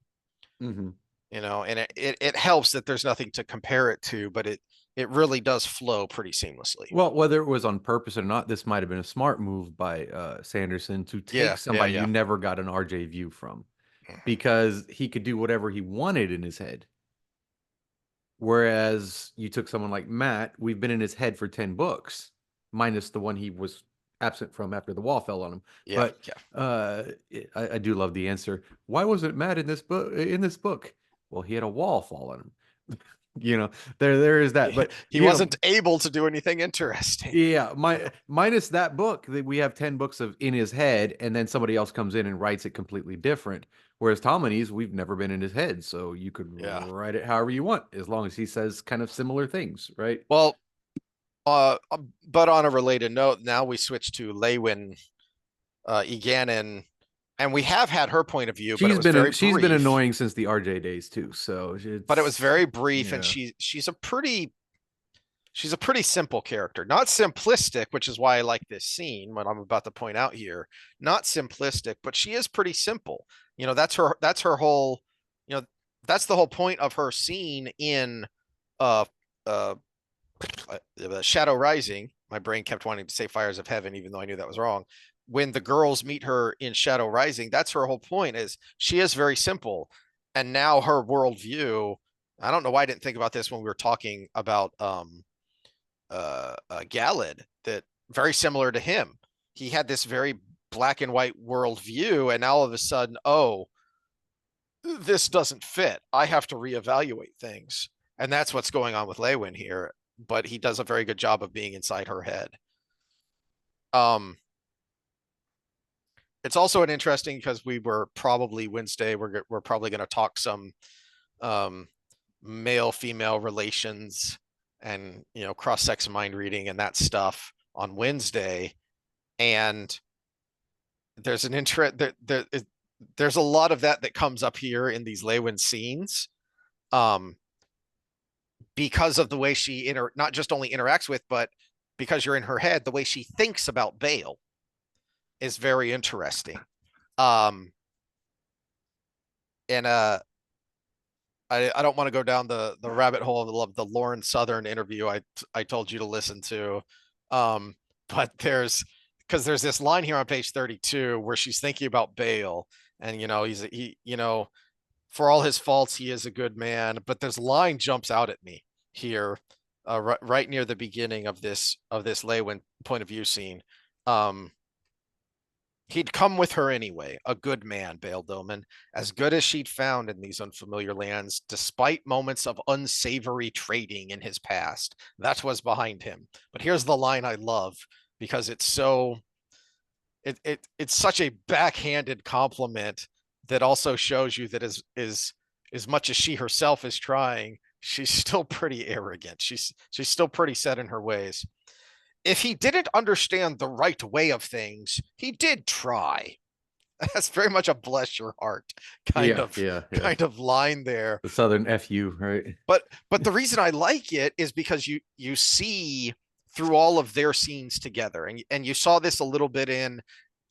Hmm. and it helps that there's nothing to compare it to, but it really does flow pretty seamlessly. Well, whether it was on purpose or not, this might have been a smart move by Sanderson to take Yeah, yeah, somebody you yeah. never got an RJ view from, because he could do whatever he wanted in his head. Whereas you took someone like Matt, we've been in his head for 10 books, minus the one he was absent from after the wall fell on him. Yeah, But yeah. I do love the answer. Why wasn't Matt in this book? In this book, well, he had a wall fall on him. There is that. But He wasn't able to do anything interesting. yeah, minus that book that we have 10 books of in his head, and then somebody else comes in and writes it completely different. Whereas Ptolemy's, we've never been in his head, so you could Yeah. write it however you want, as long as he says kind of similar things, right? Well, but on a related note, now we switch to Lewin Eganin, and we have had her point of view, but it was very She's been brief. annoying since the RJ days too, so But it was it's very brief, and yeah. she's a pretty simple character, not simplistic, which is why I like this scene. What I'm about to point out here, not simplistic, but she is pretty simple. That's her whole. You know, that's the whole point of her scene in uh uh Shadow Rising. My brain kept wanting to say Fires of Heaven, even though I knew that was wrong. When the girls meet her in Shadow Rising, that's her whole point. Is she is very simple, and now her worldview. I don't know why I didn't think about this when we were talking about Galad. That very similar to him. He had this very black and white worldview, and now all of a sudden, oh, this doesn't fit. I have to reevaluate things. And that's what's going on with Lewin here. But he does a very good job of being inside her head. Um, it's also an interesting because we were probably Wednesday. We're probably going to talk some um, male female relations and cross sex mind reading and that stuff on Wednesday. And there's an interest there's a lot of that comes up here in these Lewin scenes. Um, because of the way she not just only interacts with, but because you're in her head, the way she thinks about Bale is very interesting. Um, and I don't want to go down the rabbit hole of the Lauren Southern interview I told you to listen to. But there's this line here on page 32 where she's thinking about Bale, and for all his faults, he is a good man. But this line jumps out at me here, right near the beginning of this Lewin point of view scene. He'd come with her anyway, a good man, Bale Doman, as good as she'd found in these unfamiliar lands, despite moments of unsavory trading in his past. That was behind him. But here's the line I love because it's such a backhanded compliment that also shows you that as much as she herself is trying, she's still pretty arrogant. She's still pretty set in her ways. If he didn't understand the right way of things, he did try. That's very much a bless your heart kind Yeah, of yeah, yeah. kind of line there. The Southern FU, right? But the reason I like it is because you see through all of their scenes together, and you saw this a little bit in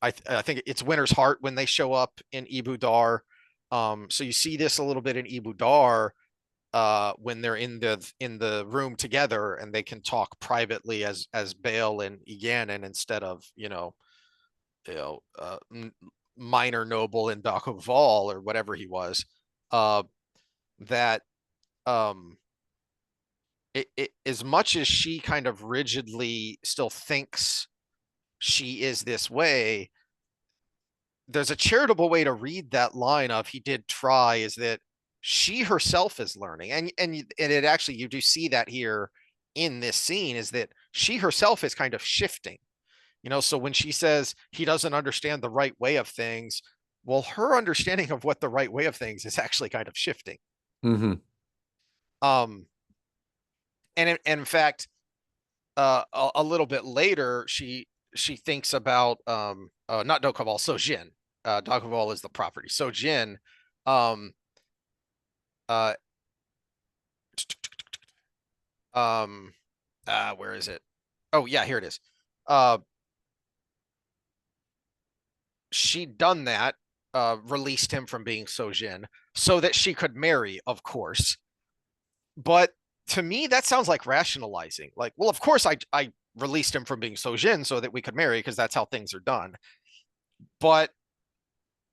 I think it's Winter's Heart when they show up in Ibu Dar. So you see this a little bit in Ibu Dar, when they're in the room together and they can talk privately as Bale and Eganon instead of, you know, minor noble in Bakuval or whatever he was, uh, that um, as much as she kind of rigidly still thinks she is this way, there's a charitable way to read that line of he did try, is that she herself is learning. And it actually, you do see that here in this scene, is that she herself is kind of shifting. So when she says he doesn't understand the right way of things, well, her understanding of what the right way of things is actually kind of shifting. Mm-hmm. Um, and in fact, a little bit later, she thinks about not Dokuval, Sojin. Dokuval is the property. Sojin, um, uh, where is it? Oh yeah, here it is. Uh, she'd done that, released him from being Sojin so that she could marry, of course. But to me, that sounds like rationalizing. Like, well, of course I released him from being Sojin so that we could marry because that's how things are done. But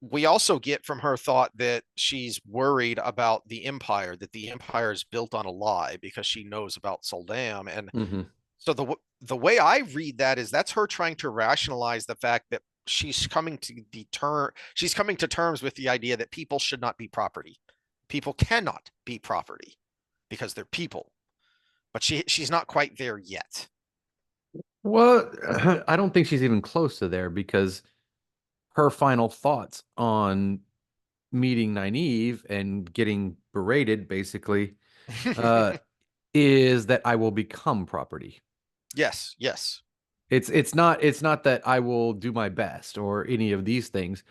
we also get from her thought that she's worried about the empire, that the empire is built on a lie because she knows about Soldam. And Mm-hmm. so the way I read that is that's her trying to rationalize the fact that she's coming to terms with the idea that people should not be property. People cannot be property because they're people. But she's not quite there yet. Well, I don't think she's even close to there because her final thoughts on meeting Nynaeve and getting berated, basically, uh, is that I will become property. Yes, yes. It's not that I will do my best or any of these things.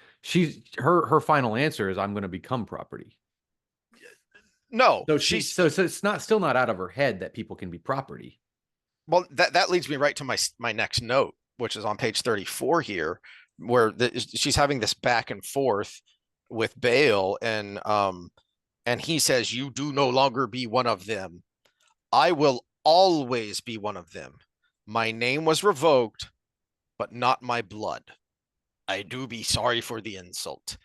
Her final answer is I'm going to become property. No, So she's so it's not still not out of her head that people can be property. well, that leads me right to my next note, which is on page 34 here, where she's having this back and forth with Bale, and he says, "You do no longer be one of them. I will always be one of them. My name was revoked, but not my blood. I do be sorry for the insult."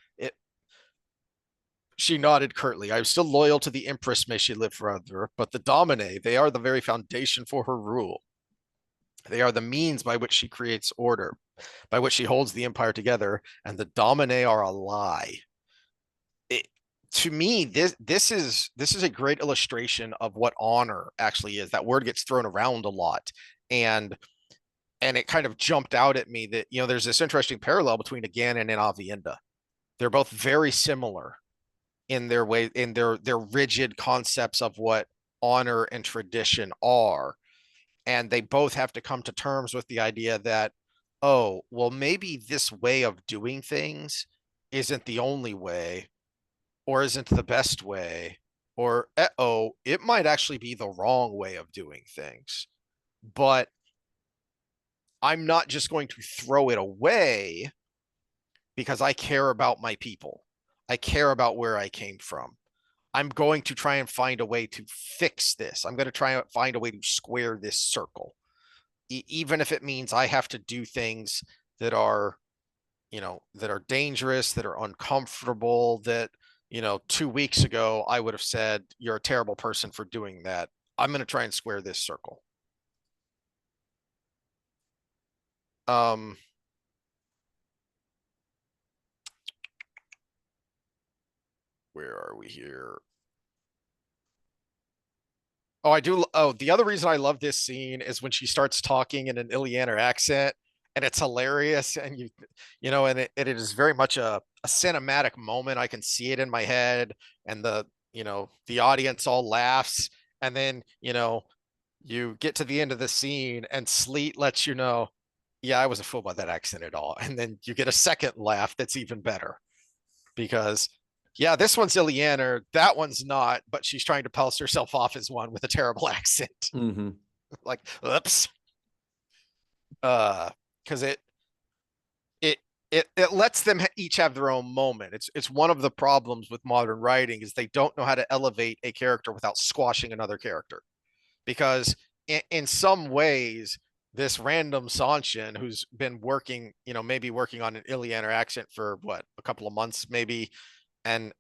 She nodded curtly. "I am still loyal to the Empress, may she live forever, but the Domine, they are the very foundation for her rule. They are the means by which she creates order, by which she holds the empire together, and the Domine are a lie." It, to me, this is a great illustration of what honor actually is. That word gets thrown around a lot, and it kind of jumped out at me that there's this interesting parallel between Ganon and Avienda. They're both very similar in their way, in their rigid concepts of what honor and tradition are, and they both have to come to terms with the idea that, oh, well, maybe this way of doing things isn't the only way, or isn't the best way, or oh, it might actually be the wrong way of doing things. But I'm not just going to throw it away because I care about my people. I care about where I came from. I'm going to try and find a way to fix this. I'm going to try and find a way to square this circle, even if it means I have to do things that are, that are dangerous, that are uncomfortable, that, 2 weeks ago I would have said, you're a terrible person for doing that. I'm going to try and square this circle. Um, where are we here? Oh, I do. Oh, the other reason I love this scene is when she starts talking in an Ilianer accent, and it's hilarious. And and it is very much a cinematic moment. I can see it in my head, and the audience all laughs, and then you get to the end of the scene, and Sleet lets you know, yeah, I wasn't fooled by that accent at all, and then you get a second laugh that's even better because yeah, this one's Ilianer, that one's not, but she's trying to pass herself off as one with a terrible accent. Mm-hmm. Like, oops. Because it it lets them each have their own moment. It's one of the problems with modern writing is they don't know how to elevate a character without squashing another character. Because in some ways, this random Sanshin who's been working, maybe working on an Ilianer accent for what, a couple of months, maybe, and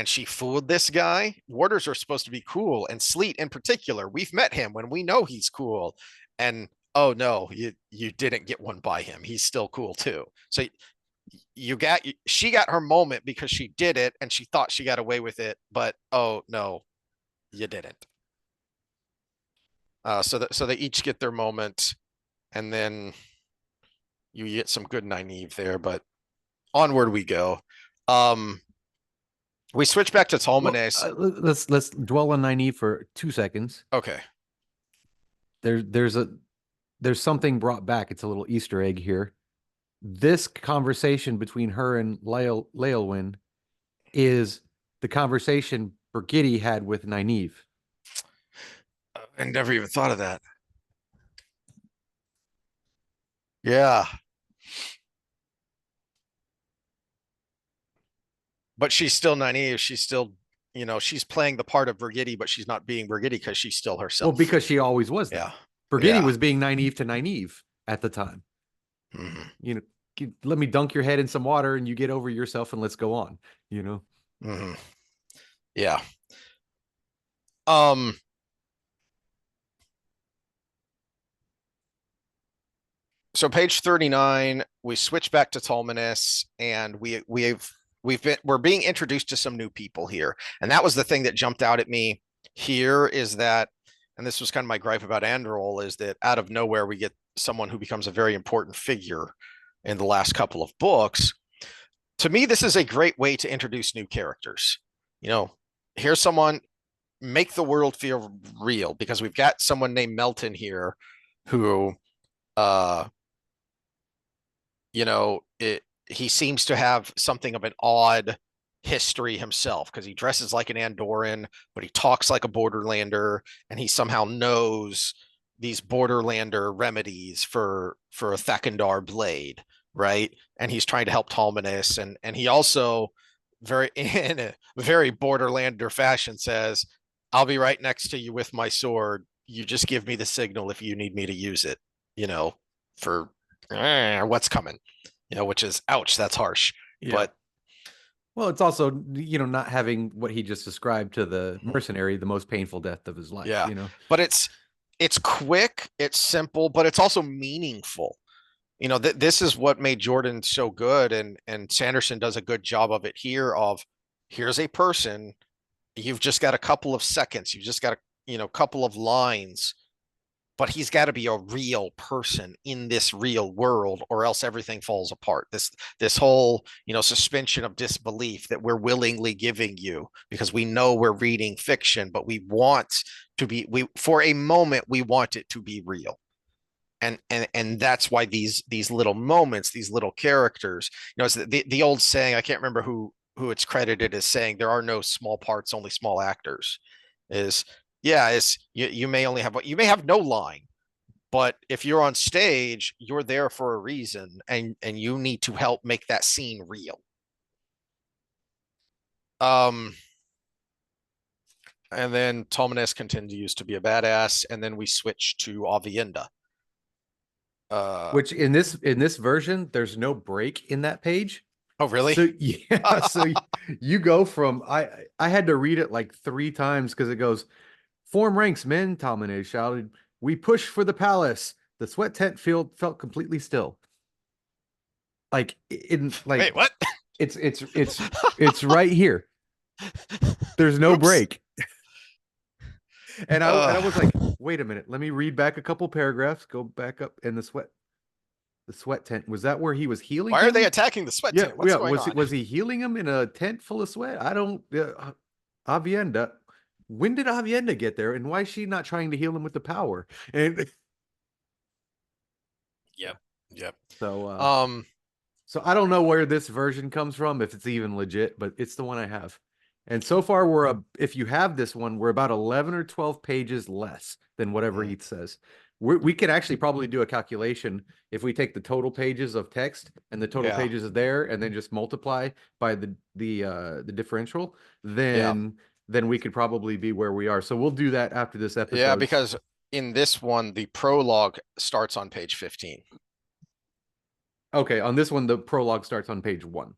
she fooled this guy. Warders are supposed to be cool, and Sleet in particular. We've met him when we know he's cool, and oh no, you didn't get one by him. He's still cool too. So she got her moment because she did it, and she thought she got away with it, but oh no, you didn't. So they each get their moment, and then you get some good Nynaeve there, but onward we go. We switch back to Well, Tolmanes. let's dwell on Nynaeve for 2 seconds. Okay. There's something brought back. It's a little Easter egg here. This conversation between her and Leolwyn is the conversation Brigitte had with Nynaeve. I never even thought of that. Yeah. But she's still Nynaeve. She's still, she's playing the part of Brigitte, but she's not being Brigitte because she's still herself. Well, because she always was that. Yeah. Brigitte was being Nynaeve to Nynaeve at the time. Mm-hmm. Let me dunk your head in some water and you get over yourself and let's go on, Mm-hmm. Yeah. So page 39, we switch back to Tolmanes, and we're being introduced to some new people here. And that was the thing that jumped out at me here is that, and this was kind of my gripe about Androl, is that out of nowhere we get someone who becomes a very important figure in the last couple of books. To me, this is a great way to introduce new characters. Here's someone, make the world feel real, because we've got someone named Melton here who he seems to have something of an odd history himself because he dresses like an Andoran, but he talks like a Borderlander, and he somehow knows these Borderlander remedies for a Thekindar blade, right? And he's trying to help Tolmanes, and he also in a very Borderlander fashion says, "I'll be right next to you with my sword. You just give me the signal if you need me to use it, for what's coming." Which is, ouch, that's harsh. Yeah. But well, it's also, not having what he just described to the mercenary, the most painful death of his life. Yeah. But it's quick, it's simple, but it's also meaningful. This is what made Jordan so good, and Sanderson does a good job of it here. Here's a person, you've just got a couple of seconds, you've just got a couple of lines, but he's got to be a real person in this real world, or else everything falls apart. This whole, suspension of disbelief that we're willingly giving you because we know we're reading fiction, but we want to be, for a moment, we want it to be real. And that's why these little moments, these little characters, it's the old saying, I can't remember who it's credited as saying, there are no small parts, only small actors, is you may have no line, but if you're on stage, you're there for a reason, and you need to help make that scene real. And then Tolmanes continues to be a badass, and then we switch to Avienda. Which in this version, there's no break in that page. Oh, really? So yeah, so you go from I had to read it like 3 times because it goes, "Form ranks, men," Tolmanes shouted. "We push for the palace." The sweat tent felt completely still. Wait, what? It's right here. There's no break. And I was like, wait a minute, let me read back a couple paragraphs, go back up, and the sweat tent, was that where he was healing Why him? are they attacking the sweat tent? What's going on? Was he healing him in a tent full of sweat? I don't Avienda. When did Avienda get there, and why is she not trying to heal him with the power? And yep. So so I don't know where this version comes from, if it's even legit, but it's the one I have. And so far if you have this one, we're about 11 or 12 pages less than whatever he says. We could actually probably do a calculation if we take the total pages of text and the total Yeah. pages is there, and then just multiply by the differential, Yeah. then we could probably be where we are. So we'll do that after this Yeah, episode. because in this one, the prologue starts on page 15. Okay, on this one, the prologue starts on page 1.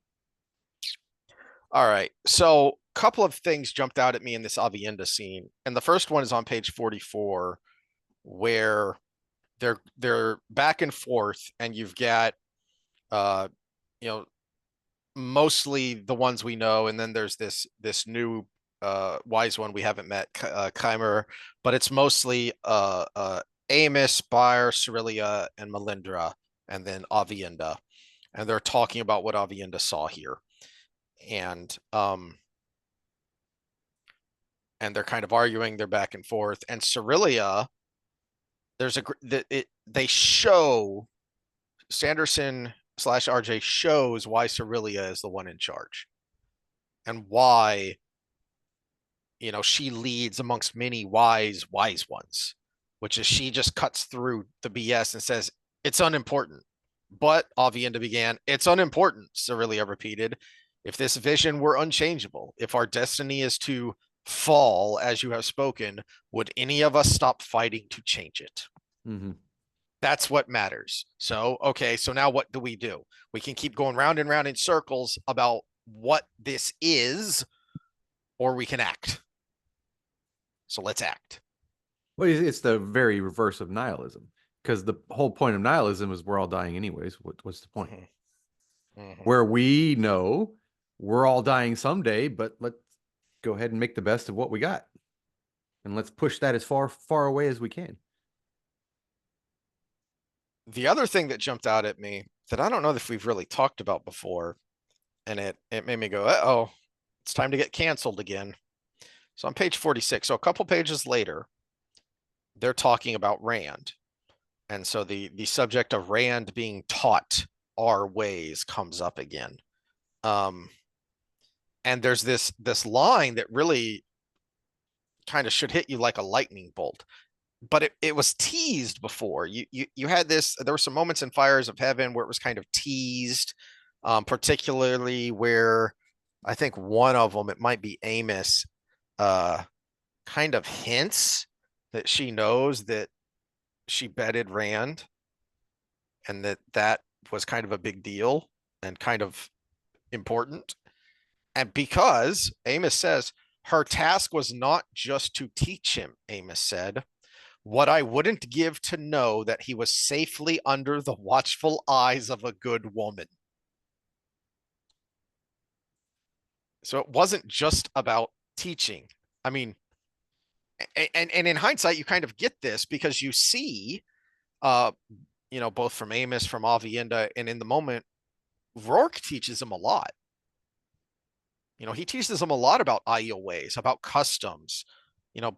All right. So, a couple of things jumped out at me in this Avienda scene. And the first one is on page 44, where they're back and forth, and you've got uh, you know, mostly the ones we know, and then there's this new wise one we haven't met, Chimer, but it's mostly Amos, Baer, Cyrilia, and Melindra, and then Avienda. And they're talking about what Avienda saw here. And and they're kind of arguing, they're back and forth. And Cyrilia, there's a they show Sanderson slash RJ shows why Cyrilia is the one in charge and why she leads amongst many wise ones, which is she just cuts through the BS and says it's unimportant. But Avienda began, it's unimportant, Cyrilia repeated. If this vision were unchangeable, if our destiny is to fall as you have spoken, would any of us stop fighting to change it? Mm-hmm. That's what matters. So, okay, so now what do? We can keep going round and round in circles about what this is, or we can act. So let's act. Well, it's the very reverse of nihilism, because the whole point of nihilism is we're all dying anyways. What's the point? Mm-hmm. Mm-hmm. Where we know we're all dying someday, but let's go ahead and make the best of what we got, and let's push that as far away as we can. The other thing that jumped out at me that I don't know if we've really talked about before, and it made me go, oh, it's time to get canceled again. So on page 46, so a couple pages later, they're talking about Rand. And so the subject of Rand being taught our ways comes up again. And there's this line that really kind of should hit you like a lightning bolt. But it was teased before. You had this, there were some moments in Fires of Heaven where it was kind of teased, particularly where I think one of them, it might be Amos, kind of hints that she knows that she bedded Rand and that was kind of a big deal and kind of important. And because Amos says her task was not just to teach him, Amos said, what I wouldn't give to know that he was safely under the watchful eyes of a good woman. So it wasn't just about teaching. I mean, and in hindsight, you kind of get this because you see, both from Amos, from Avienda, and in the moment, Rourke teaches him a lot. He teaches them a lot about Aiel ways, about customs,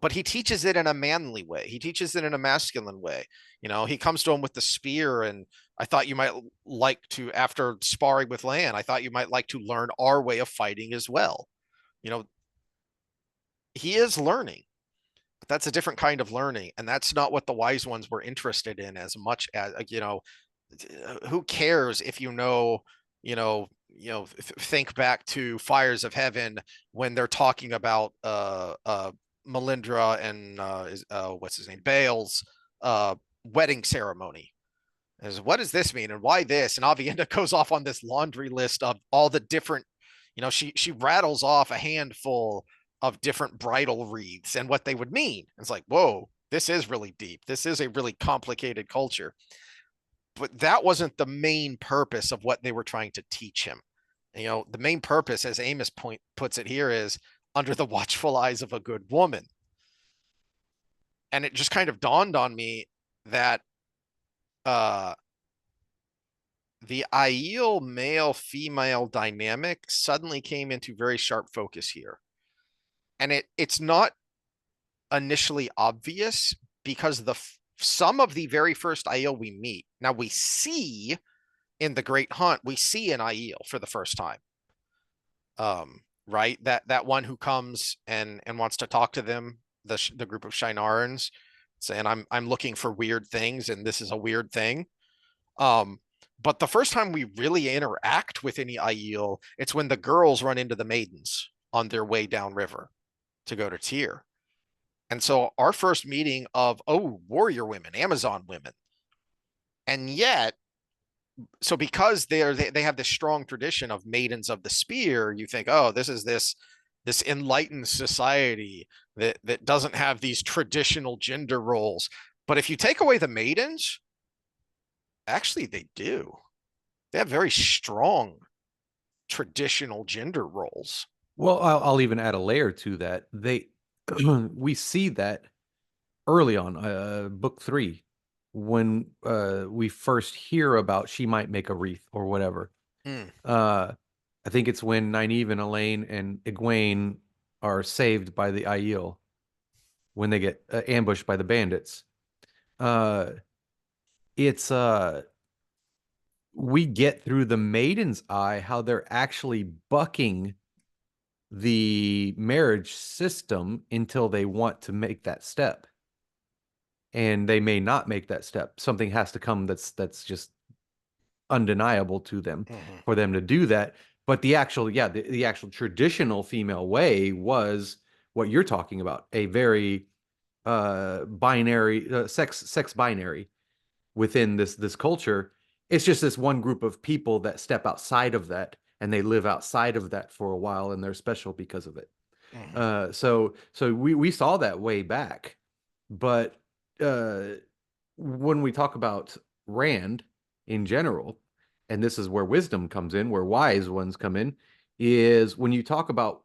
but he teaches it in a manly way. He teaches it in a masculine way. He comes to him with the spear, and I thought you might like to, after sparring with Lan, I thought you might like to learn our way of fighting as well. He is learning, but that's a different kind of learning. And that's not what the wise ones were interested in as much as, who cares if think back to Fires of Heaven when they're talking about Melindra and what's his name, Bale's wedding ceremony. As what does this mean and why this? And Avienda goes off on this laundry list of all the different, she rattles off a handful of different bridal wreaths and what they would mean. It's like, whoa, this is really deep. This is a really complicated culture. But that wasn't the main purpose of what they were trying to teach him. The main purpose, as Amos puts it here, is under the watchful eyes of a good woman. And it just kind of dawned on me that the Aiel male-female dynamic suddenly came into very sharp focus here. And it's not initially obvious because some of the very first Aiel we meet, now we see in the Great Hunt, we see an Aiel for the first time. Right? That one who comes and wants to talk to them, the group of Shinarans, saying I'm looking for weird things and this is a weird thing. Um, but the first time we really interact with any Aiel, it's when the girls run into the maidens on their way downriver to go to Tyr. And so our first meeting of, oh, warrior women, Amazon women. And yet, so because they have this strong tradition of maidens of the spear, you think, oh, this is this enlightened society that doesn't have these traditional gender roles. But if you take away the maidens, actually they do. They have very strong traditional gender roles. Well, I'll even add a layer to that. We see that early on, book 3, when we first hear about she might make a wreath or whatever. Mm, Uh, I think it's when Nynaeve and Elaine and Egwene are saved by the Aiel when they get ambushed by the bandits. Uh, it's we get through the maiden's eye how they're actually bucking the marriage system until they want to make that step. And they may not make that step. Something has to come that's just undeniable to them mhm, for them to do that. But the actual, yeah, the actual traditional female way was what you're talking about, a very binary sex binary within this culture. It's just this one group of people that step outside of that and they live outside of that for a while and they're special because of it. mhm, So we saw that way back, but uh, when we talk about Rand in general, and this is where wisdom comes in, where wise ones come in, is when you talk about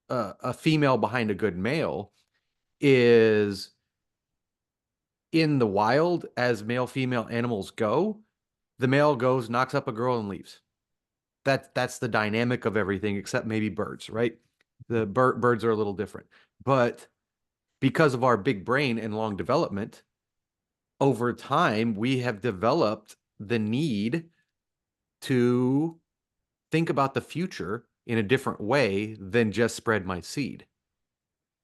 a female behind a good male is in the wild as male female animals go, the male goes, knocks up a girl, and leaves. That's the dynamic of everything, except maybe birds, right? The birds are a little different, but because of our big brain and long development, over time we have developed the need to think about the future in a different way than just spread my seed.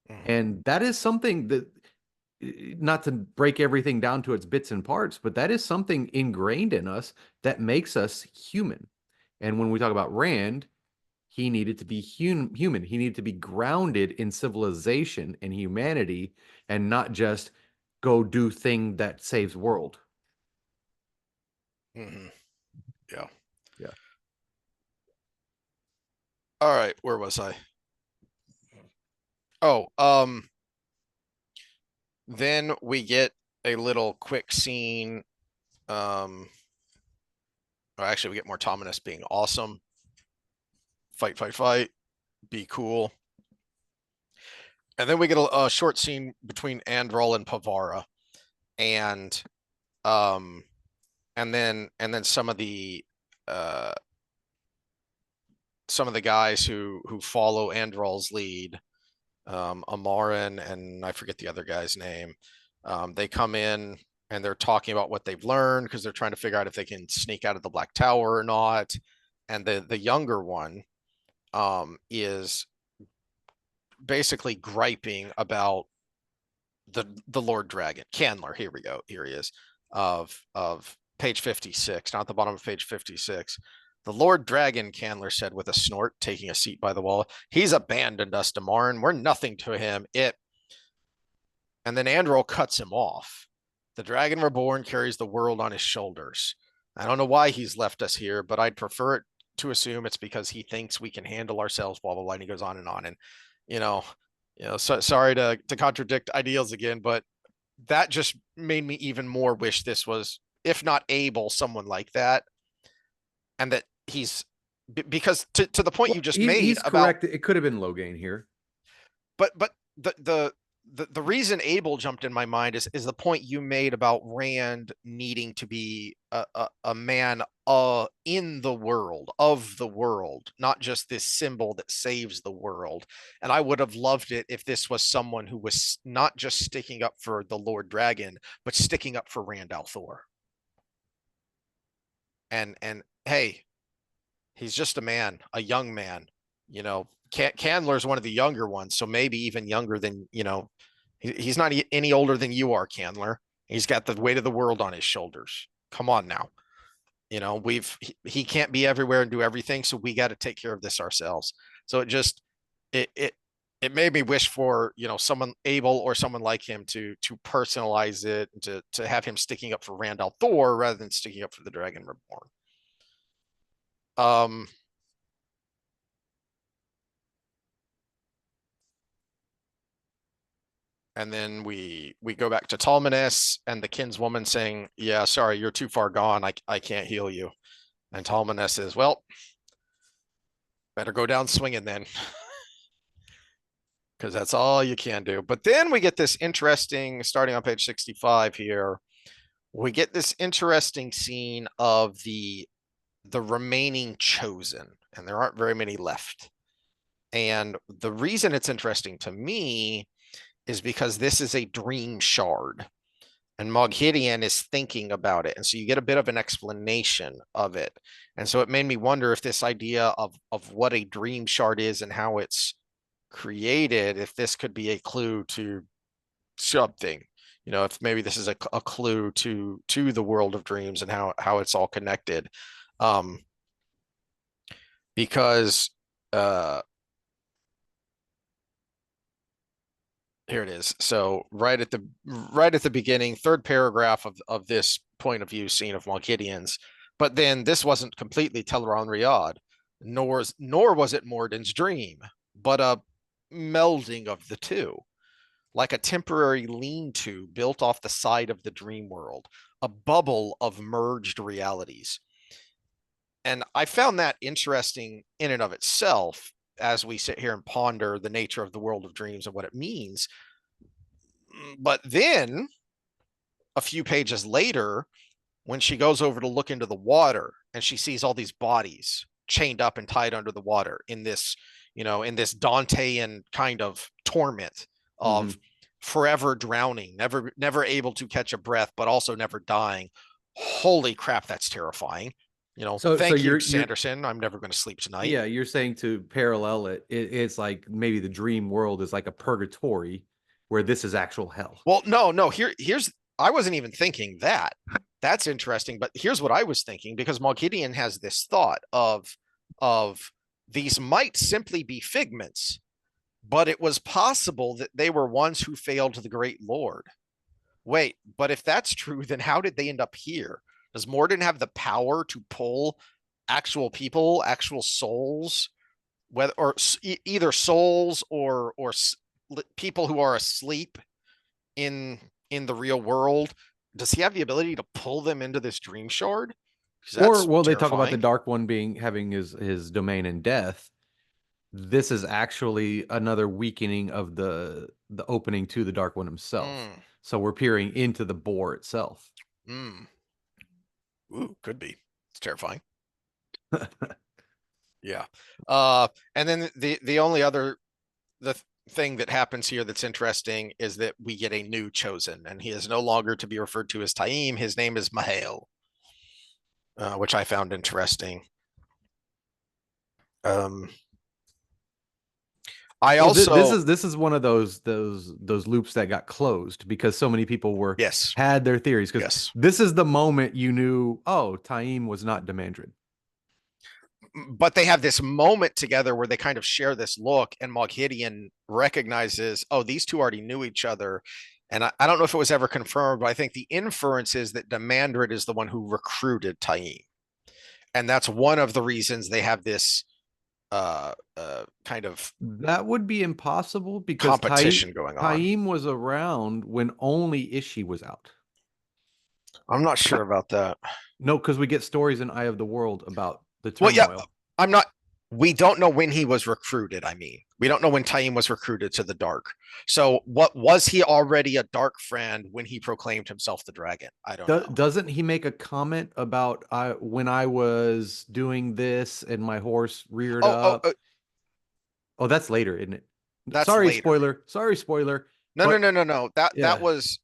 mhm, And that is something that, not to break everything down to its bits and parts, but that is something ingrained in us that makes us human. And when we talk about Rand, he needed to be human. He needed to be grounded in civilization and humanity and not just go do thing that saves world. mhm. Yeah. Yeah. All right. Where was I? Oh, then we get a little quick scene. Or actually, we get more Mortominus being awesome. Fight, fight, fight. Be cool. And then we get a short scene between Androl and Pavara, and um, and then uh some of the guys who follow Androl's lead, Amarin and I forget the other guy's name. They come in and they're talking about what they've learned because they're trying to figure out if they can sneak out of the Black Tower or not. And the younger one is basically griping about the Lord Dragon, Candler. Here we go. Here he is, of page 56, not the bottom of page 56. The Lord Dragon, Candler said with a snort, taking a seat by the wall. He's abandoned us, Damarin. We're nothing to him. And then Androl cuts him off. The Dragon Reborn carries the world on his shoulders. I don't know why he's left us here, but I'd prefer it to assume it's because he thinks we can handle ourselves, blah blah blah. And he goes on and on. And you know, so sorry to contradict ideals again, but that just made me even more wish this was, if not able, someone like that, and that he's because to the point Well, you just made he's about, correct. It could have been Logain here. but the reason Abel jumped in my mind is the point you made about Rand needing to be a man in the world, of the world, not just this symbol that saves the world. And I would have loved it if this was someone who was not just sticking up for the Lord Dragon, but sticking up for Rand al'Thor. And hey, he's just a man, a young man. Candler's one of the younger ones, so maybe even younger than He's not any older than you are, Candler. He's got the weight of the world on his shoulders. Come on now. He can't be everywhere and do everything, so we got to take care of this ourselves. So it it made me wish for someone able or someone like him to personalize it, to have him sticking up for Randall Thor rather than sticking up for the Dragon Reborn. And then we go back to Talmanes and the kinswoman saying, "Yeah, sorry, you're too far gone. I can't heal you." And Talmanes says, "Well, better go down swinging then." Because that's all you can do. But then we get this interesting, starting on page 65 here, we get this interesting scene of the remaining chosen, and there aren't very many left. And the reason it's interesting to me is because this is a dream shard, and Moghidian is thinking about it. And so you get a bit of an explanation of it. And so it made me wonder if this idea of what a dream shard is and how it's created, if this could be a clue to something, if maybe this is a clue to the world of dreams and how it's all connected. Because here it is. So right at the beginning, third paragraph of this point of view scene of Moghidian's. But then this wasn't completely Teleron Riyadh, nor was it Morden's dream, but a melding of the two, like a temporary lean-to built off the side of the dream world, a bubble of merged realities. And I found that interesting in and of itself as we sit here and ponder the nature of the world of dreams and what it means. But then a few pages later, when she goes over to look into the water and she sees all these bodies chained up and tied under the water in this, in this Dantean kind of torment of forever drowning, never able to catch a breath, but also never dying. Holy crap, that's terrifying. So Thank you, you're Sanderson. I'm never going to sleep tonight. yeah, you're saying to parallel it's like maybe the dream world is like a purgatory where this is actual hell. Well, no. Here's I wasn't even thinking that. That's interesting, but here's what I was thinking, because Moghidian has this thought of these might simply be figments, but it was possible that they were ones who failed the great Lord. Wait, but if that's true, then how did they end up here? Does Morden have the power to pull actual people, actual souls, whether or either souls or people who are asleep in the real world? Does he have the ability to pull them into this dream shard? Or well, they talk about the Dark One having his domain in death. This is actually another weakening of the opening to the Dark One himself. So we're peering into the bore itself. Ooh, could be. It's terrifying. Yeah. And then the only other thing that happens here that's interesting is that we get a new chosen, and he is no longer to be referred to as Taim. His name is Mahail, which I found interesting. I also this is one of those loops that got closed because so many people had their theories, because this is the moment you knew, oh, Taim was not Demandred. But they have this moment together where they kind of share this look, and Moghidian recognizes, oh, these two already knew each other. And I don't know if it was ever confirmed, but I think the inference is that Demandred is the one who recruited Taim. And that's one of the reasons they have this kind of that would be impossible, because competition going on. Taim was around when only Ishi was out. I'm not sure about that. No, because we get stories in Eye of the World about the turmoil. Well, yeah, we don't know when he was recruited. I mean, we don't know when Taim was recruited to the Dark. So what, was he already a Dark friend when he proclaimed himself the dragon? I don't know. Doesn't he make a comment about when I was doing this and my horse reared up? Oh, that's later, isn't it? Sorry, later. Spoiler. Sorry, spoiler. No. That was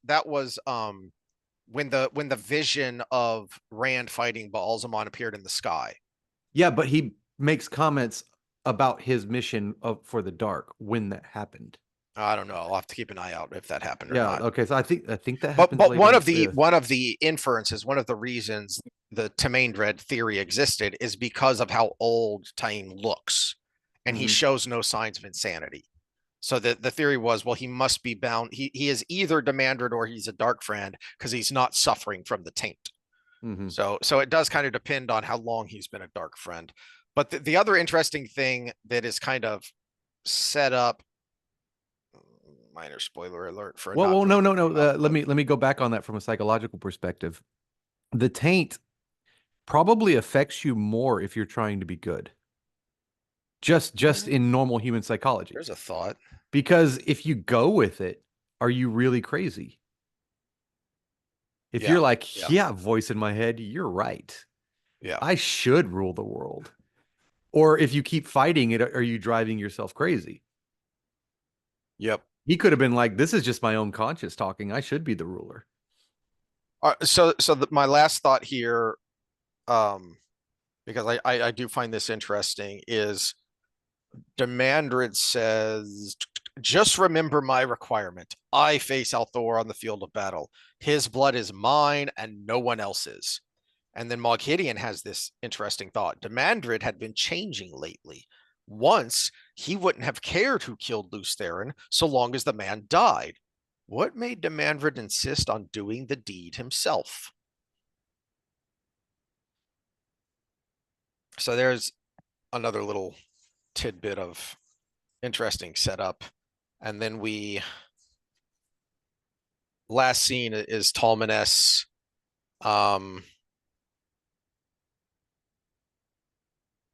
when the vision of Rand fighting Baalzamon appeared in the sky. Yeah, but he makes comments about his mission for the Dark when that happened. I don't know. I'll have to keep an eye out if that happened or Yeah. not. Okay. So I think that But happens later one in the of the fifth. one of the inferences, one of the reasons the Temaindred theory existed is because of how old Taine looks, and he Hmm. shows no signs of insanity. So the theory was, well, he must be bound. He is either Demandred or he's a dark friend because he's not suffering from the taint. Hmm. So it does kind of depend on how long he's been a dark friend. But the other interesting thing that is kind of set up, minor spoiler alert for a Well, not well, very no, no, good no. book, Let but me go back on that from a psychological perspective. The taint probably affects you more if you're trying to be good. Just in normal human psychology. there's a thought. Because if you go with it, are you really crazy? If Yeah, you're like, yeah, yeah, voice in my head, you're right. yeah. I should rule the world. Or if you keep fighting it, are you driving yourself crazy? Yep. He could have been like, this is just my own conscience talking. I should be the ruler. My last thought here, um, because I do find this interesting, is Demandred says, just remember my requirement. I face Althor on the field of battle. His blood is mine and no one else's. And then Moghidian has this interesting thought. Demandred had been changing lately. Once, he wouldn't have cared who killed Lews Therin so long as the man died. What made Demandred insist on doing the deed himself? So there's another little tidbit of interesting setup. And then we last scene is Talmanes. Um,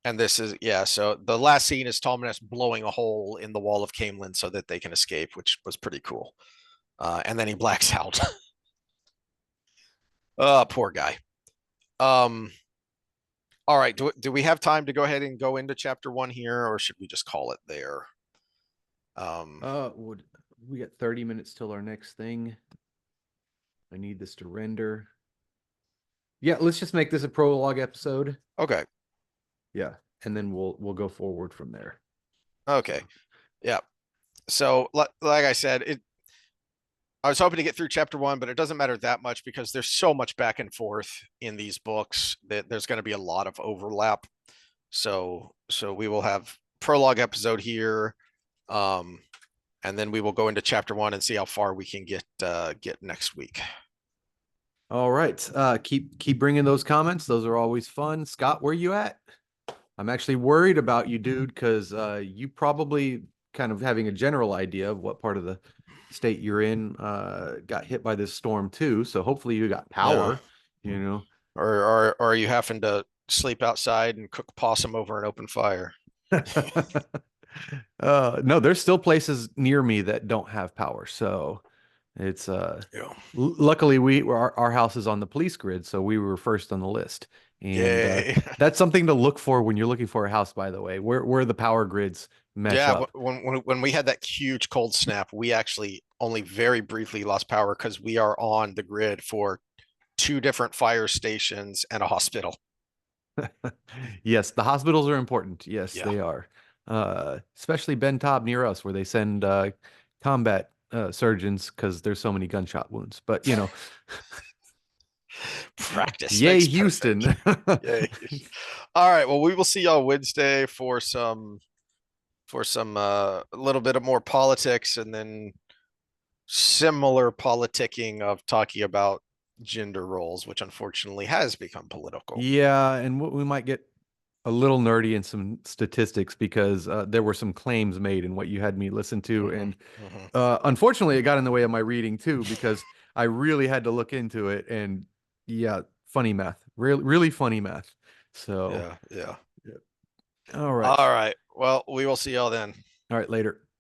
and this is yeah. So the last scene is Talmanes blowing a hole in the wall of Camelin so that they can escape, which was pretty cool. And then he blacks out. Poor guy. Um, all right. Do we have time to go ahead and go into chapter one here, or should we just call it there? Um, Would we got 30 minutes till our next thing? I need this to render. Yeah, let's just make this a prologue episode. okay. Yeah, and then we'll go forward from there. Okay. Yeah. So like I said, I was hoping to get through chapter one, but it doesn't matter that much because there's so much back and forth in these books that there's going to be a lot of overlap. So we will have prologue episode here, um, and then we will go into chapter one and see how far we can get next week. All right. Keep bringing those comments. Those are always fun. Scott, where you at? I'm actually worried about you, dude, because you probably kind of having a general idea of what part of the state you're in got hit by this storm too. So hopefully you got Yeah. power, you know. Or are you having to sleep outside and cook possum over an open fire? No, there's still places near me that don't have power. So it's Yeah. luckily our house is on the police grid, so we were first on the list. And Yay. that's something to look for when you're looking for a house, by the way, where the power grids mesh Yeah, up. when we had that huge cold snap, we actually only very briefly lost power because we are on the grid for two different fire stations and a hospital. Yes, the hospitals are important. Yes, Yeah. they are. Especially Ben Taub near us, where they send combat surgeons because there's so many gunshot wounds. But Practice yay, makes perfect. Houston. Yay. All right. Well, we will see y'all Wednesday for some a little bit of more politics and then similar politicking of talking about gender roles, which unfortunately has become political. Yeah, and we might get a little nerdy in some statistics because there were some claims made in what you had me listen to, Hmm. and Hmm. unfortunately, it got in the way of my reading too because I really had to look into it. And yeah, funny math, really, really funny math. So, Yeah. Yeah. yeah. All right, All right. Well, we will see y'all then. all right, later.